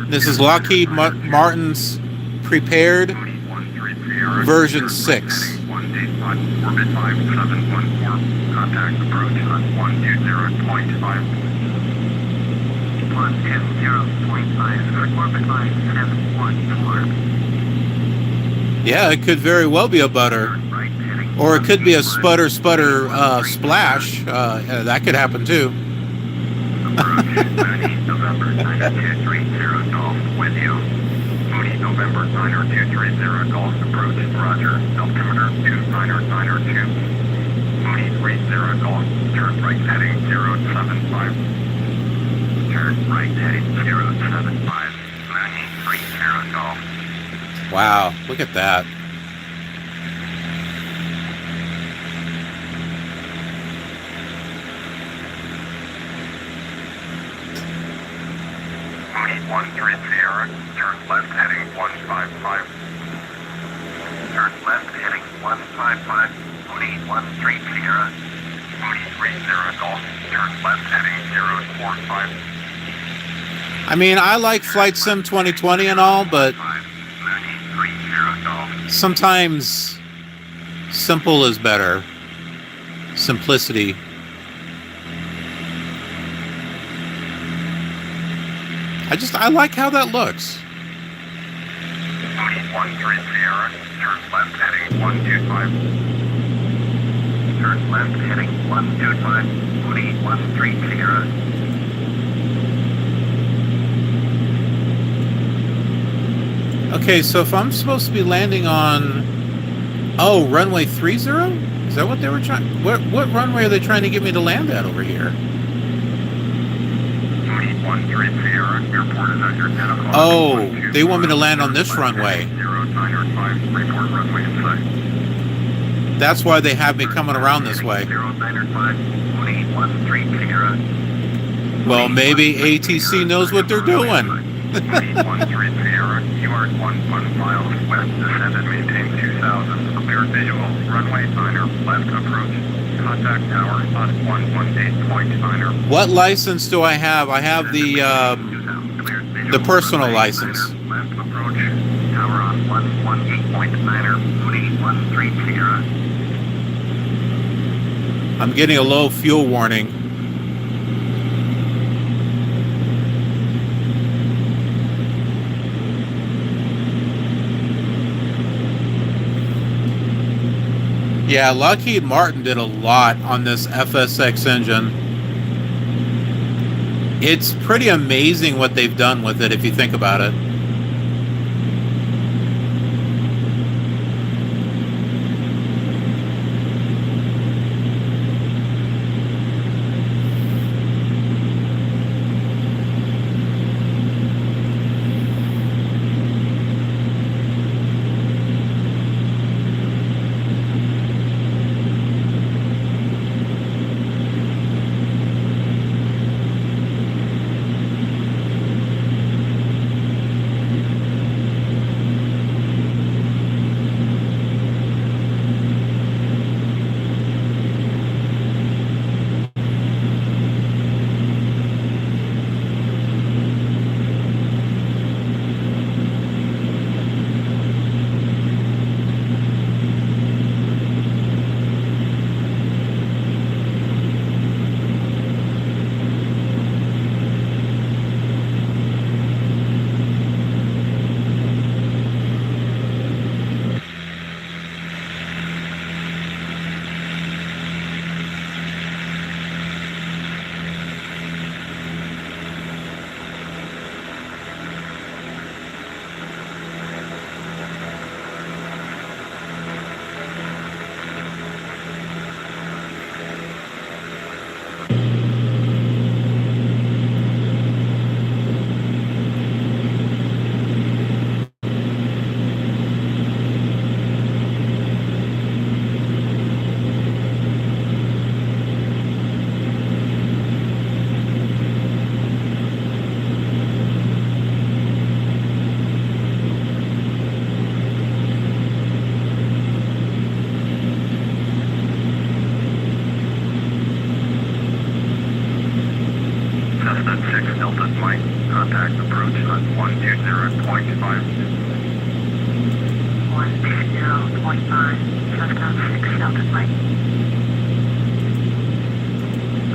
This is Lockheed Martin's prepared version 6. Orbit 5714. Contact approach on 120.5. 120.5. Orbit 5714. Yeah, it could very well be a butter. Right heading. Or it could be a sputter splash. That could happen too. Approach 30 November 9230 Golf with you. Moody November 9230 Golf approach. Roger. Altimeter 29902. Moody 30 Golf. Turn right heading 075. Turn right heading 075. 9230 Golf. Wow, look at that. Moody 13 Sierra. Turn left heading 155. Turn left heading 155. Moody 13 Sierra. Moody 30 Golf. Turn left heading 045. I mean, I like Flight Sim 2020 and all, but 9330 Golf. sometimes simple is better. Simplicity. I like how that looks. Moody 13 Sierra. Turn left heading 125. Turn left heading 125. Moody 13 Sierra. Okay, so if I'm supposed to be landing on, runway 30? Is that what they were trying? What runway are they trying to get me to land at over here? Moody 13 Sierra. Airport is at your 10 o'clock. Oh, they want me to land on this runway. 0905. Report runway in sight. That's why they have me coming around this way. 0905. Moody 13 Sierra. Well, maybe ATC knows what they're doing. Moody 13 Sierra. You are 11 miles west. Descend and maintain 2000. Clear visual. Runway niner. Left approach. Contact tower on 118.9er. What license do I have? I have the personal license. Left approach. Tower on 118.9er. Moody 13 Sierra. I'm getting a low fuel warning. Yeah, Lockheed Martin did a lot on this FSX engine. It's pretty amazing what they've done with it if you think about it. Cessna 6 Delta Mike, contact approach on 120.5. 120.5, Cessna 6 Delta Mike.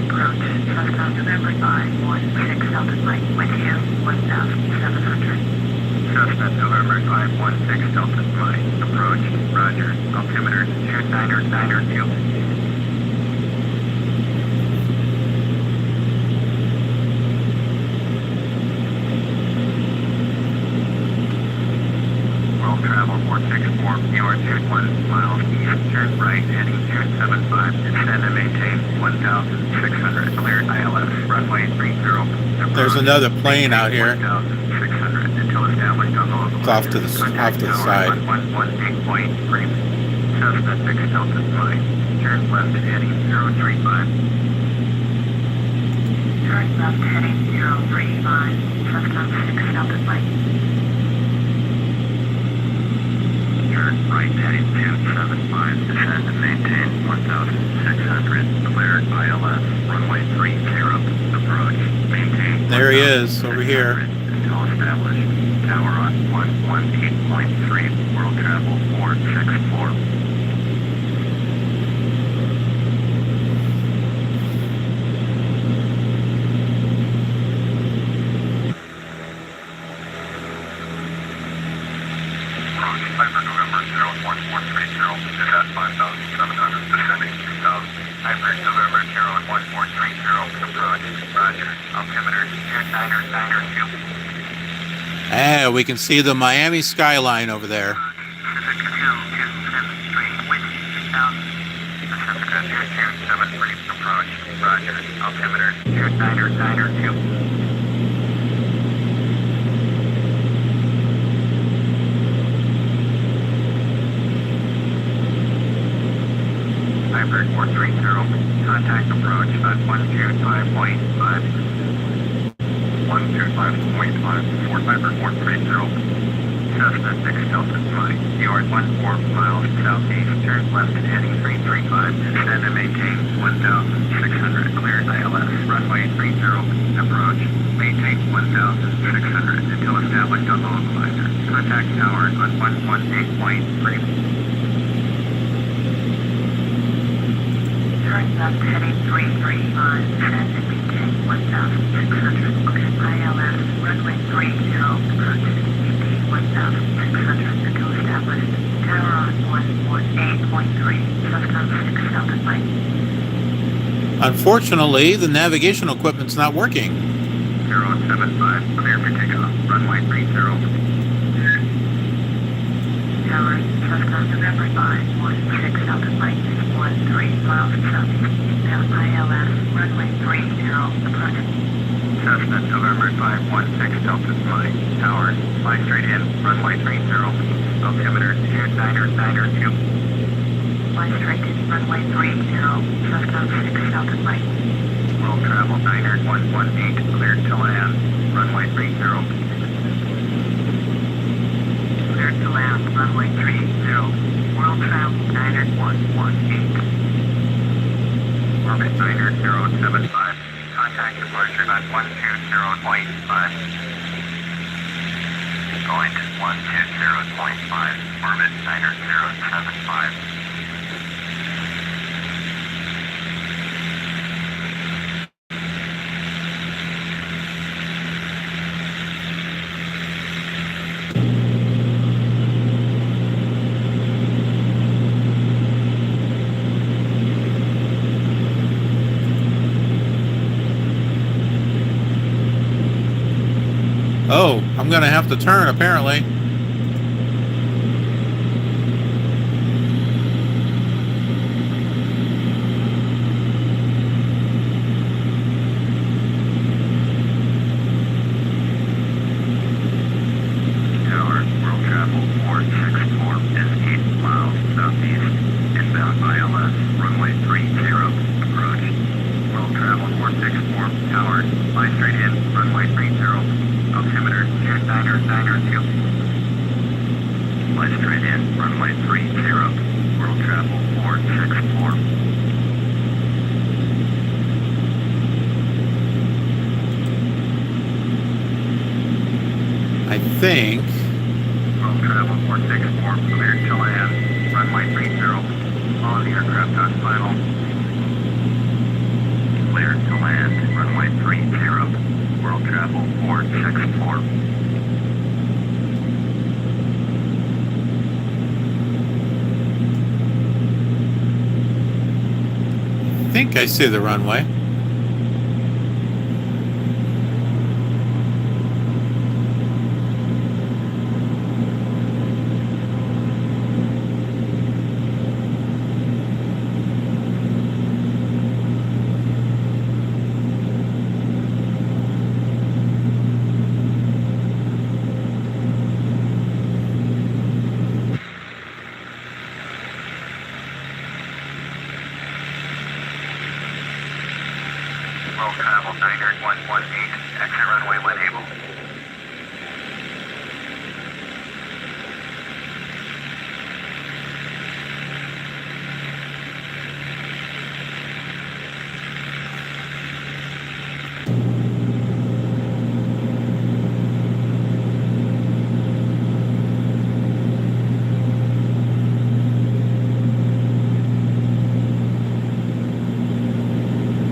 Approach Cessna November 516 Delta Mike with you, 1,700. Cessna November 516 Delta Mike, approach, roger, altimeter 2992. World travel 464, you are 21 miles east, turn right, heading 275, descend and maintain 1,600, cleared ILS, runway 30. There's another plane out here. 1,600 until established on the local. It's off to the side. 118.3. Cessna 6 Delta Mike, turn left heading 035. Turn left heading 035, Cessna 6 Delta Mike. Turn right heading 275, descend and maintain 1,600, cleared ILS, runway 30, approach, maintain. There he is, over here. Until established, tower on 118.3, world travel 464. Piper November 01430 is at 5,700, descending 2,000. Piper November 01430, approach, roger, altimeter 2992. Ah, we can see the Miami skyline over there. Pacific 273, wind 2,000. Pacifica 2273, approach, roger, altimeter 2992. Piper 430, contact approach on 125.5. 125.5, Fort Piper 430. Cessna 6 Delta Mike, you are 14 miles southeast, turn left heading 335, descend and maintain 1,600, cleared ILS, runway 30, approach, maintain 1,600 until established on the localizer. Contact tower on 118.3. Turn left heading 335, descend and maintain 1,600, cleared ILS, runway 30, approach, maintain 1,600 until established. Tower on 118.3, Cessna 6 Delta Mike. Unfortunately, the navigation equipment's not working. 075, clear for takeoff, runway 30. Tower Cessna November 516 Delta Mike, 13 miles southeast, down ILS, runway 30, approach. Cessna November 516 Delta Mike, tower, fly straight in, runway 30, altimeter 2992. Fly straight in, runway 30, Cessna 6 Delta Mike. World travel Niner 118, cleared to land, runway 30. Cleared to land, runway 30, world travel Niner 118. Orbit Niner 075, contact departure on 120.5. Going to 120.5, orbit Niner 075. Oh, I'm gonna have to turn, apparently. Tower, world travel 464 is 8 miles southeast, inbound ILS, runway 30, approach. World travel 464, tower, fly straight in, runway 30, altimeter 2992. Fly straight in, runway 30, world travel 464. think. Roll travel 464, cleared to land. Runway 30. All of the aircraft on final. Cleared to land. Runway 30. World travel 464. I think I see the runway. World travel 90118. Exit runway when able.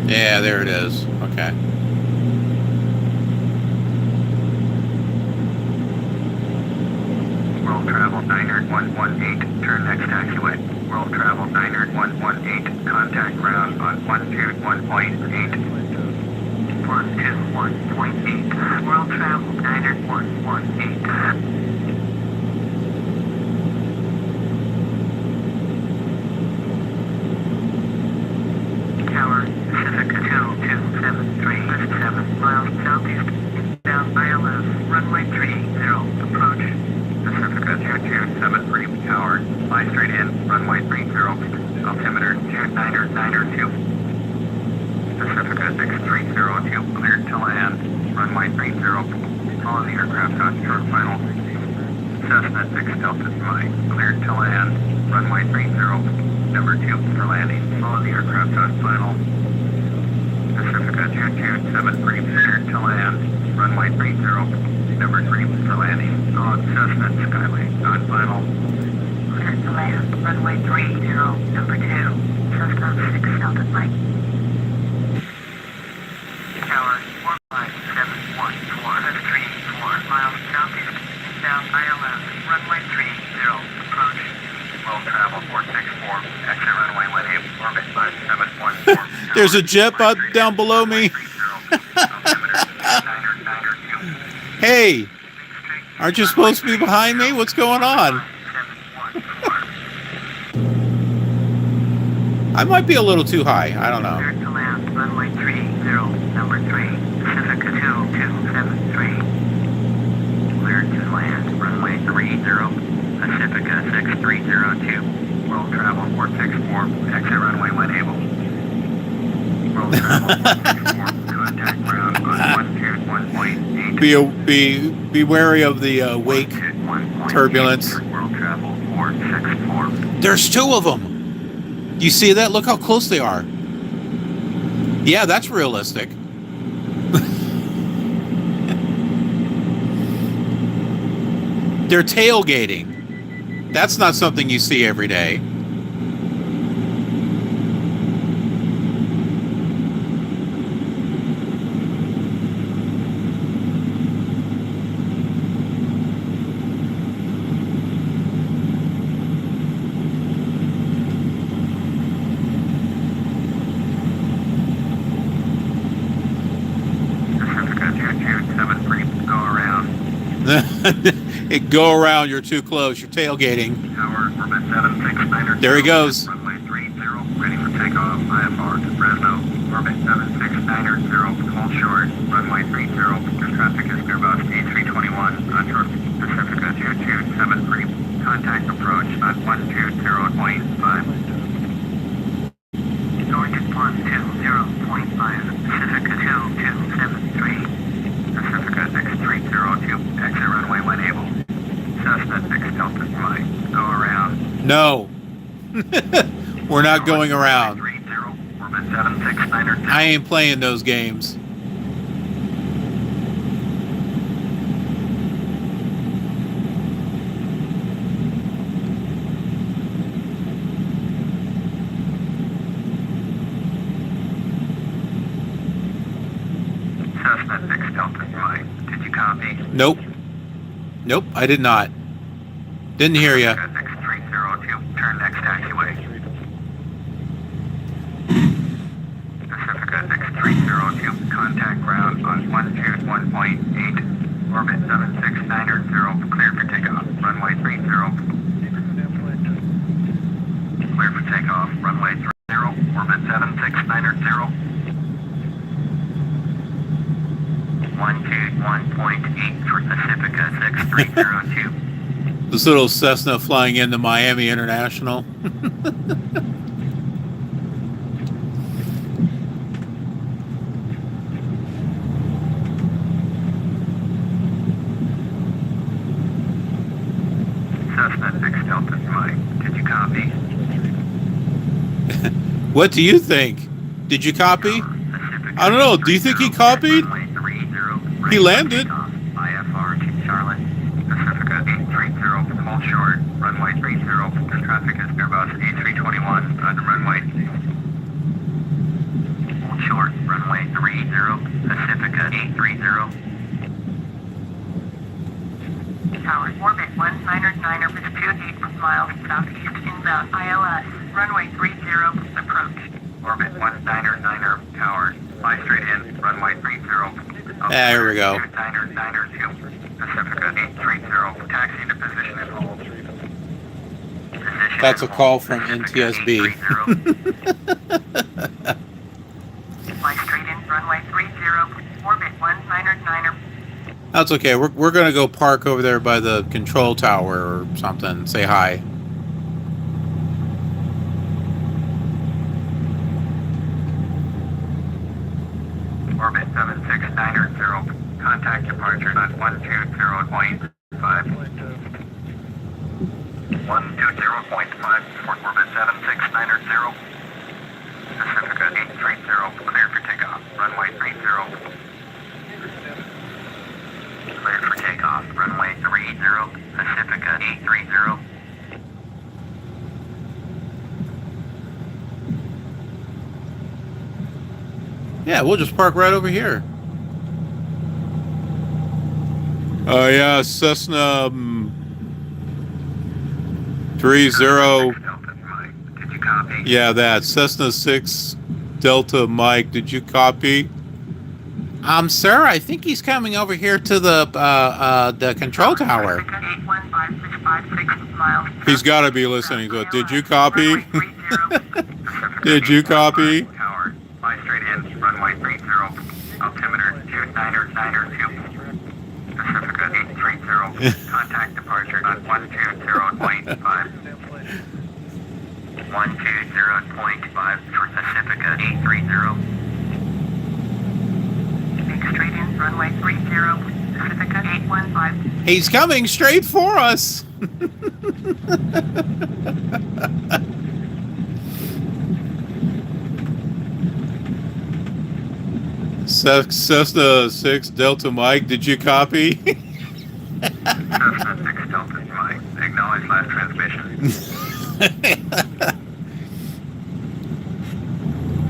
Yeah, there it is. Okay. World travel 90118. Turn next taxiway. World travel 90118. Contact ground on 121.8. 121.8. World travel 90118. Tower, Pacifica 2273, 7 miles southeast, down ILS, runway 30, approach. Pacifica 2273, tower, fly straight in, runway 30, altimeter 29902. Pacifica 6302, cleared to land, runway 30, all of the aircraft on short final. Cessna 6 Delta Mike, cleared to land, runway 30. Number 2 for landing. All of the aircraft on final. Pacifica 2273 cleared to land. Runway 30. Number 3 for landing. All of Cessna Skylane on final. Cleared to land. Runway 30. Number 2. Cessna 6 Delta Mike. Tower 45714. That's 34 miles southeast. Down ILS. Runway 30. Approach. World travel 464. Exit runway when able. Orbit 5714. There's a jet down below me. Hey, aren't you supposed to be behind me? What's going on? I might be a little too high. I don't know. Cleared to land. Runway 30. Number 3. Pacifica 2273. Cleared to land. Runway 30. Pacifica 6302. World travel 464. Exit runway when able. World travel 464. Contact ground on 121.8. Be wary of the wake 121.8. turbulence. World travel 464. There's 2 of them. You see that? Look how close they are. Yeah, that's realistic. They're tailgating. That's not something you see every day. Pacifica 2273. Go around. It go around. You're too close. You're tailgating. Tower, orbit 769. There he goes. Runway 30, ready for takeoff. IFR to Fresno. Orbit 769. Hold short. Runway 30. Your traffic is Airbus A321 on short. Pacifica 2273. Contact approach on 120.5. Going to 120.5. Pacifica 2273. Pacifica 6302. Exit runway when able. Cessna 6 Delta Mike. Go around. No. We're not going around. 30. Orbit 769. I ain't playing those games. Cessna 6 Delta Mike. Did you copy? Nope. Nope, I did not. Didn't hear you. Pacifica 6302, turn next taxiway. Pacifica 6302, contact ground on 121.8, orbit 7690, clear for takeoff, runway 30. Clear for takeoff, runway 30, orbit 7690. 121.8 for Pacifica 6302. This little Cessna flying into Miami International. Cessna 6 Delta Mike. Did you copy? What do you think? Did you copy? Pacifica I don't know. Do you think he copied? runway 30, He landed. IFR to Charlotte. Pacifica 830, hold short, runway 30. The traffic is Airbus A321 on the runway. Hold short, runway 30, Pacifica 830. Tower, orbit 1909, 28 miles southeast inbound ILS, runway 30, approach. Orbit 1909, tower, fly straight in, runway 30. There we go. 2992, Pacifica 830, taxi to position and hold. Position That's a and call hold, from Pacifica NTSB. 830. Fly straight in, runway 30, orbit 1909. That's okay. We're gonna go park over there by the control tower or something. Say hi. Orbit 7690, contact departure on 120.5. 120.5 for orbit 7690. Pacifica 830, clear for takeoff, runway 30. Clear for takeoff, runway 30, Pacifica 830. Yeah, we'll just park right over here. Yeah, Cessna 30. Delta Mike, did you copy? Yeah, that Cessna 6 Delta Mike. Did you copy? Sir, I think he's coming over here to the control tower. Pacifica 815656 miles. He's got to be listening to it. Did you copy? Did you copy? Tower, fly straight in, runway 30, altimeter 2992. Pacifica 830, contact departure on 120.5. 120.5 for Pacifica 830. Take straight in, runway 30, Pacifica 815. He's coming straight for us. Cessna 6 Delta Mike, did you copy? Cessna 6 Delta Mike, acknowledge last transmission.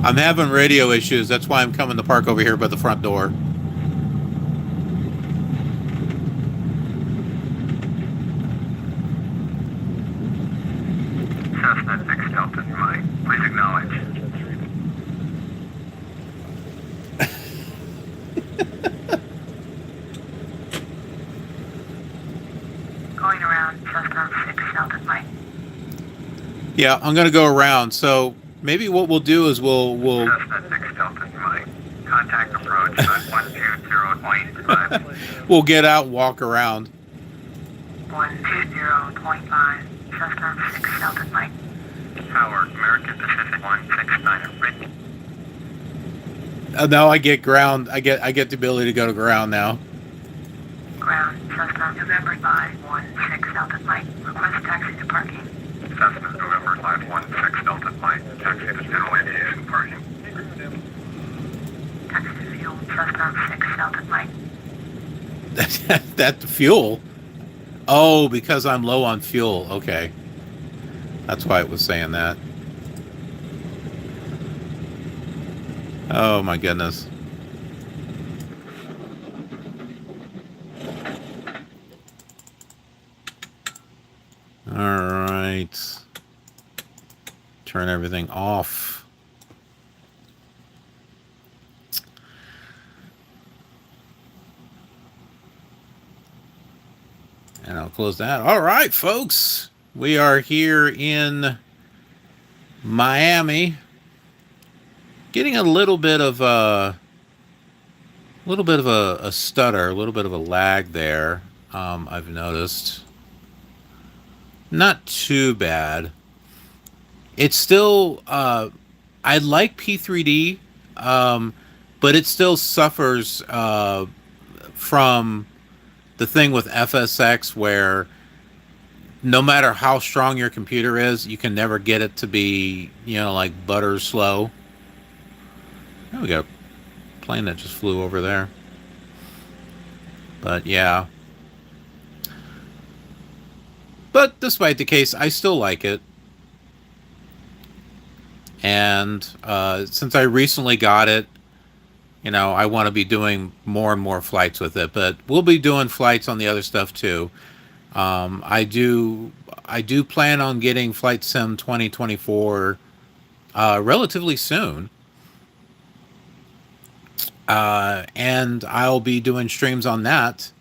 I'm having radio issues. That's why I'm coming to park over here by the front door. Cessna 6 Delta Mike, please acknowledge. Going around, Cessna 6 Delta Mike. Yeah, I'm gonna go around. So maybe what we'll do is we'll Cessna 6 Delta Mike, contact approach on 120.5. we'll get out and walk around. 120.5, Cessna 6 Delta Mike. Tower, American Pacific 169. Now I get ground. I get the ability to go to ground now. Ground, Cessna November 516 Delta Mike. Request taxi to parking. Cessna November 516 Delta Mike, taxi to general aviation parking. Taxi to fuel, Cessna 6 Delta Mike. That fuel. Oh, because I'm low on fuel. Okay, that's why it was saying that. Oh my goodness. everything off. And I'll close that. All right, folks. We are here in Miami. Getting a little bit of a stutter, a little bit of a lag there. I've noticed. Not too bad. It's still I like P3D, but it still suffers from the thing with FSX where no matter how strong your computer is, you can never get it to be, like butter slow. Oh, we got a plane that just flew over there. But yeah. But despite the case, I still like it. And since I recently got it, I want to be doing more and more flights with it. But we'll be doing flights on the other stuff too. I do plan on getting Flight Sim 2024 relatively soon. And I'll be doing streams on that.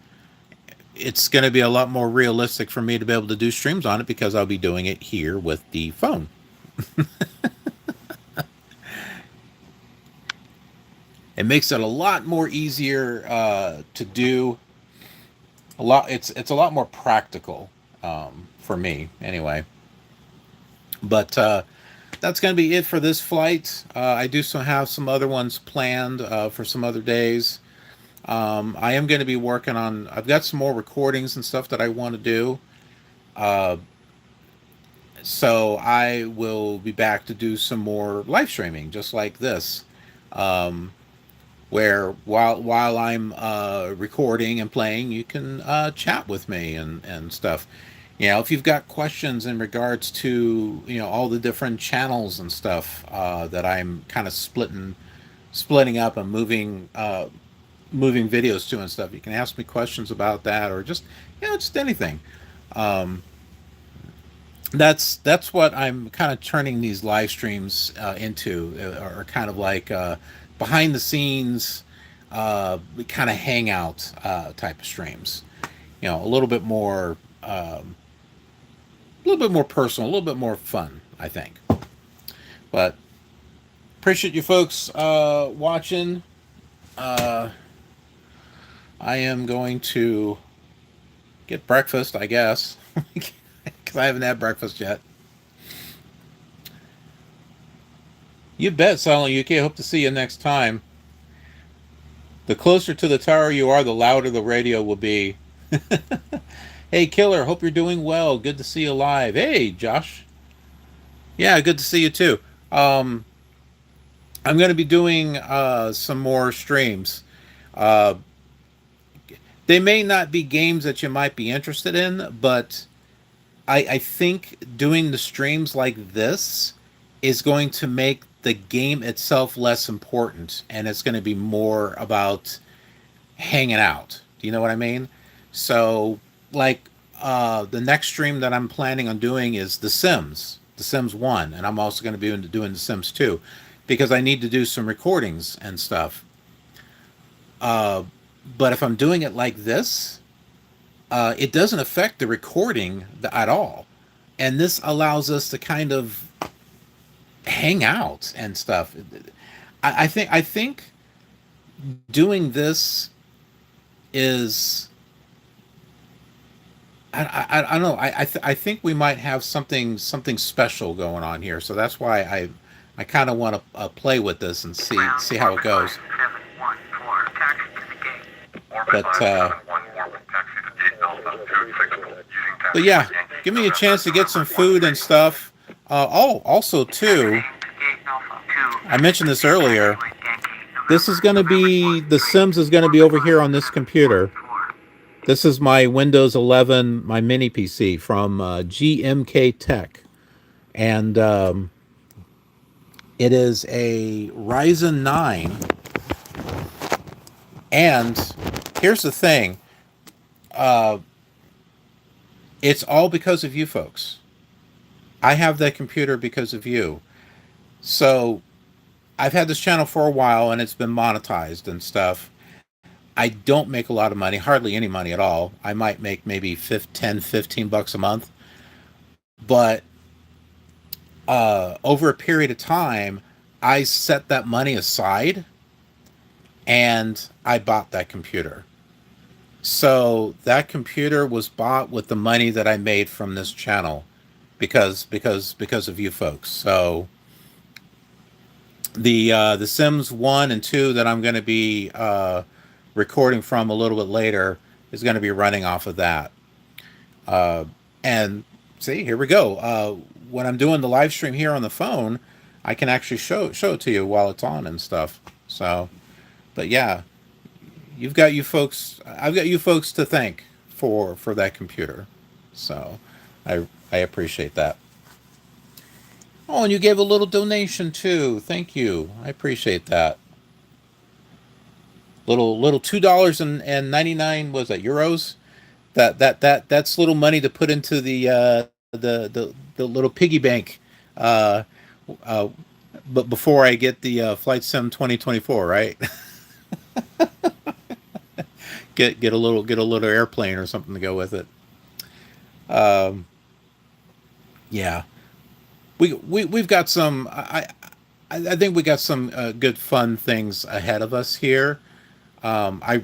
It's going to be a lot more realistic for me to be able to do streams on it because I'll be doing it here with the phone. It makes it a lot more easier to do. It's a lot more practical for me anyway. But that's going to be it for this flight. I do have some other ones planned for some other days. I am going to be working on. I've got some more recordings and stuff that I want to do. So I will be back to do some more live streaming, just like this. Where while I'm recording and playing, you can chat with me and stuff. If you've got questions in regards to all the different channels and stuff that I'm kind of splitting up and moving videos to and stuff, you can ask me questions about that or just just anything. That's what I'm kind of turning these live streams into, or kind of like behind the scenes kind of hangout type of streams. A little bit more personal, a little bit more fun, I think. But appreciate you folks watching. I am going to get breakfast, I guess, because I haven't had breakfast yet. You bet, Silent UK. Hope to see you next time. The closer to the tower you are, the louder the radio will be. Hey, Killer. Hope you're doing well. Good to see you live. Hey, Josh. Yeah, good to see you too. I'm going to be doing some more streams. They may not be games that you might be interested in, but I think doing the streams like this is going to make the game itself less important, and it's going to be more about hanging out. Do you know what I mean? So, like, the next stream that I'm planning on doing is The Sims 1, and I'm also going to be doing The Sims 2, because I need to do some recordings and stuff. But if I'm doing it like this, it doesn't affect the recording at all. And this allows us to kind of hang out and stuff. I think doing this is, I don't know. I think we might have something special going on here. So that's why I kind of want to play with this and see how it goes. But yeah, give me a chance to get some food and stuff. Also too, I mentioned this earlier. This is going to be, The Sims is going to be over here on this computer. This is my Windows 11, my mini PC from GMK Tech. And it is a Ryzen 9. And here's the thing. It's all because of you folks. I have that computer because of you. So I've had this channel for a while and it's been monetized and stuff. I don't make a lot of money, hardly any money at all. I might make maybe 10, 15 bucks a month. But over a period of time, I set that money aside and I bought that computer. So that computer was bought with the money that I made from this channel because of you folks. So the Sims 1 and 2 that I'm going to be recording from a little bit later is going to be running off of that. And see, here we go. When I'm doing the live stream here on the phone, I can actually show it to you while it's on and stuff. So, but yeah, you've got you folks. I've got you folks to thank for that computer. So, I appreciate that. Oh, and you gave a little donation too. Thank you. I appreciate that. Little $2.99, was that euros? That's little money to put into the little piggy bank. Uh, uh, but before I get the Flight Sim 2024, right? Get a little airplane or something to go with it. Um, yeah, we've got some. I think we got some good fun things ahead of us here. I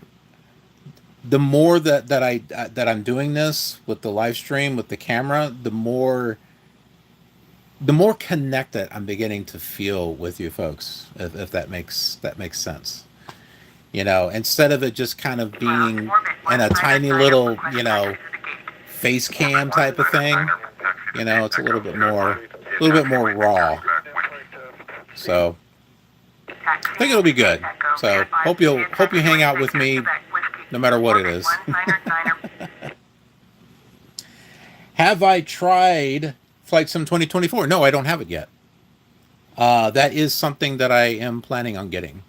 the more that I'm doing this with the live stream with the camera, the more connected I'm beginning to feel with you folks, if that makes sense. You know, instead of it just kind of being in a tiny little, face cam type of thing, it's a little bit more raw. So I think it'll be good. So hope you hang out with me no matter what it is. Have I tried Flight Sim 2024? No, I don't have it yet. That is something that I am planning on getting.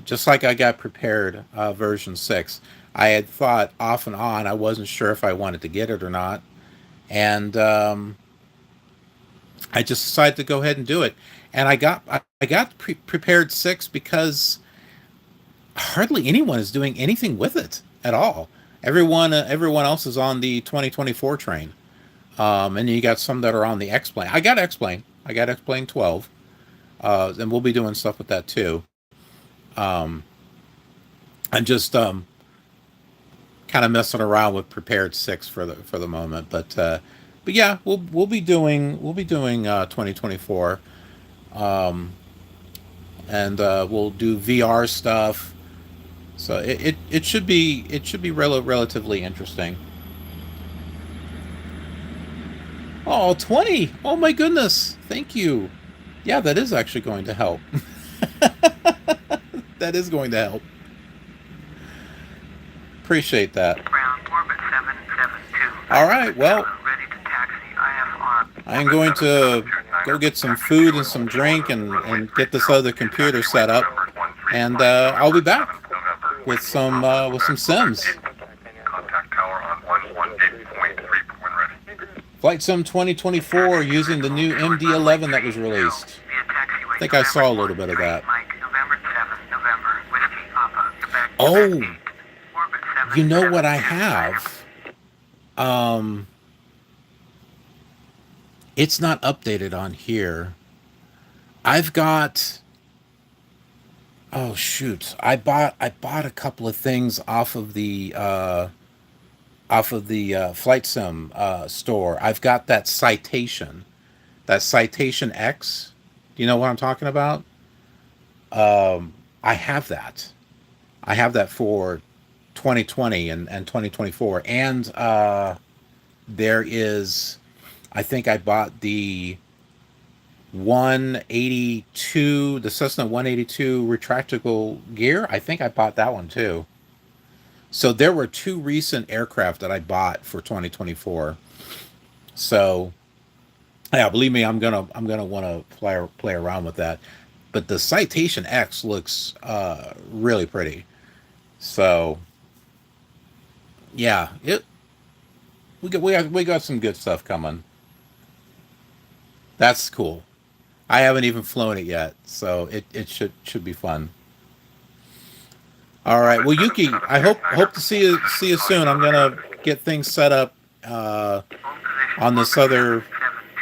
Just like I got prepared version 6. I had thought off and on, I wasn't sure if I wanted to get it or not. And I just decided to go ahead and do it. And I got prepared 6 because hardly anyone is doing anything with it at all. Everyone else is on the 2024 train. And you got some that are on the X-Plane. I got X-Plane. I got X-Plane 12. And we'll be doing stuff with that too. I'm just kind of messing around with prepared 6 for the moment, but yeah, we'll be doing 2024, and we'll do VR stuff. So it should be relatively interesting. Oh, 20! Oh my goodness! Thank you. Yeah, that is actually going to help. That is going to help. Appreciate that. Ground orbit 772. All right, well, Ready to taxi IFR. I'm going to go get some food and some drink and get this other computer set up, and I'll be back with some Sims. Contact tower on 118.3 when ready. Flight Sim 2024 using the new MD-11 that was released. I think I saw a little bit of that. Oh, you know what I have? It's not updated on here. I've got. Oh shoot! I bought a couple of things off of the Flight Sim store. I've got that Citation X. Do you know what I'm talking about? I have that. I have that for 2020 and 2024. And there is, I think I bought the 182, the Cessna 182 retractable gear. I think I bought that one too. So there were 2 recent aircraft that I bought for 2024. So yeah, believe me, I'm gonna want to play around with that. But the Citation X looks really pretty. So yeah, we got some good stuff coming. That's cool. I haven't even flown it yet, so it should be fun. All right. Well, Yuki, I hope to see you soon. I'm gonna get things set up on this other,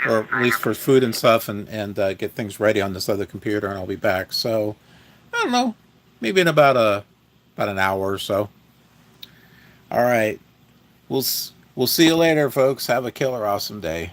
or at least for food and stuff, and get things ready on this other computer, and I'll be back. So I don't know, maybe in about an hour or so. All right. We'll see you later, folks. Have a killer awesome day.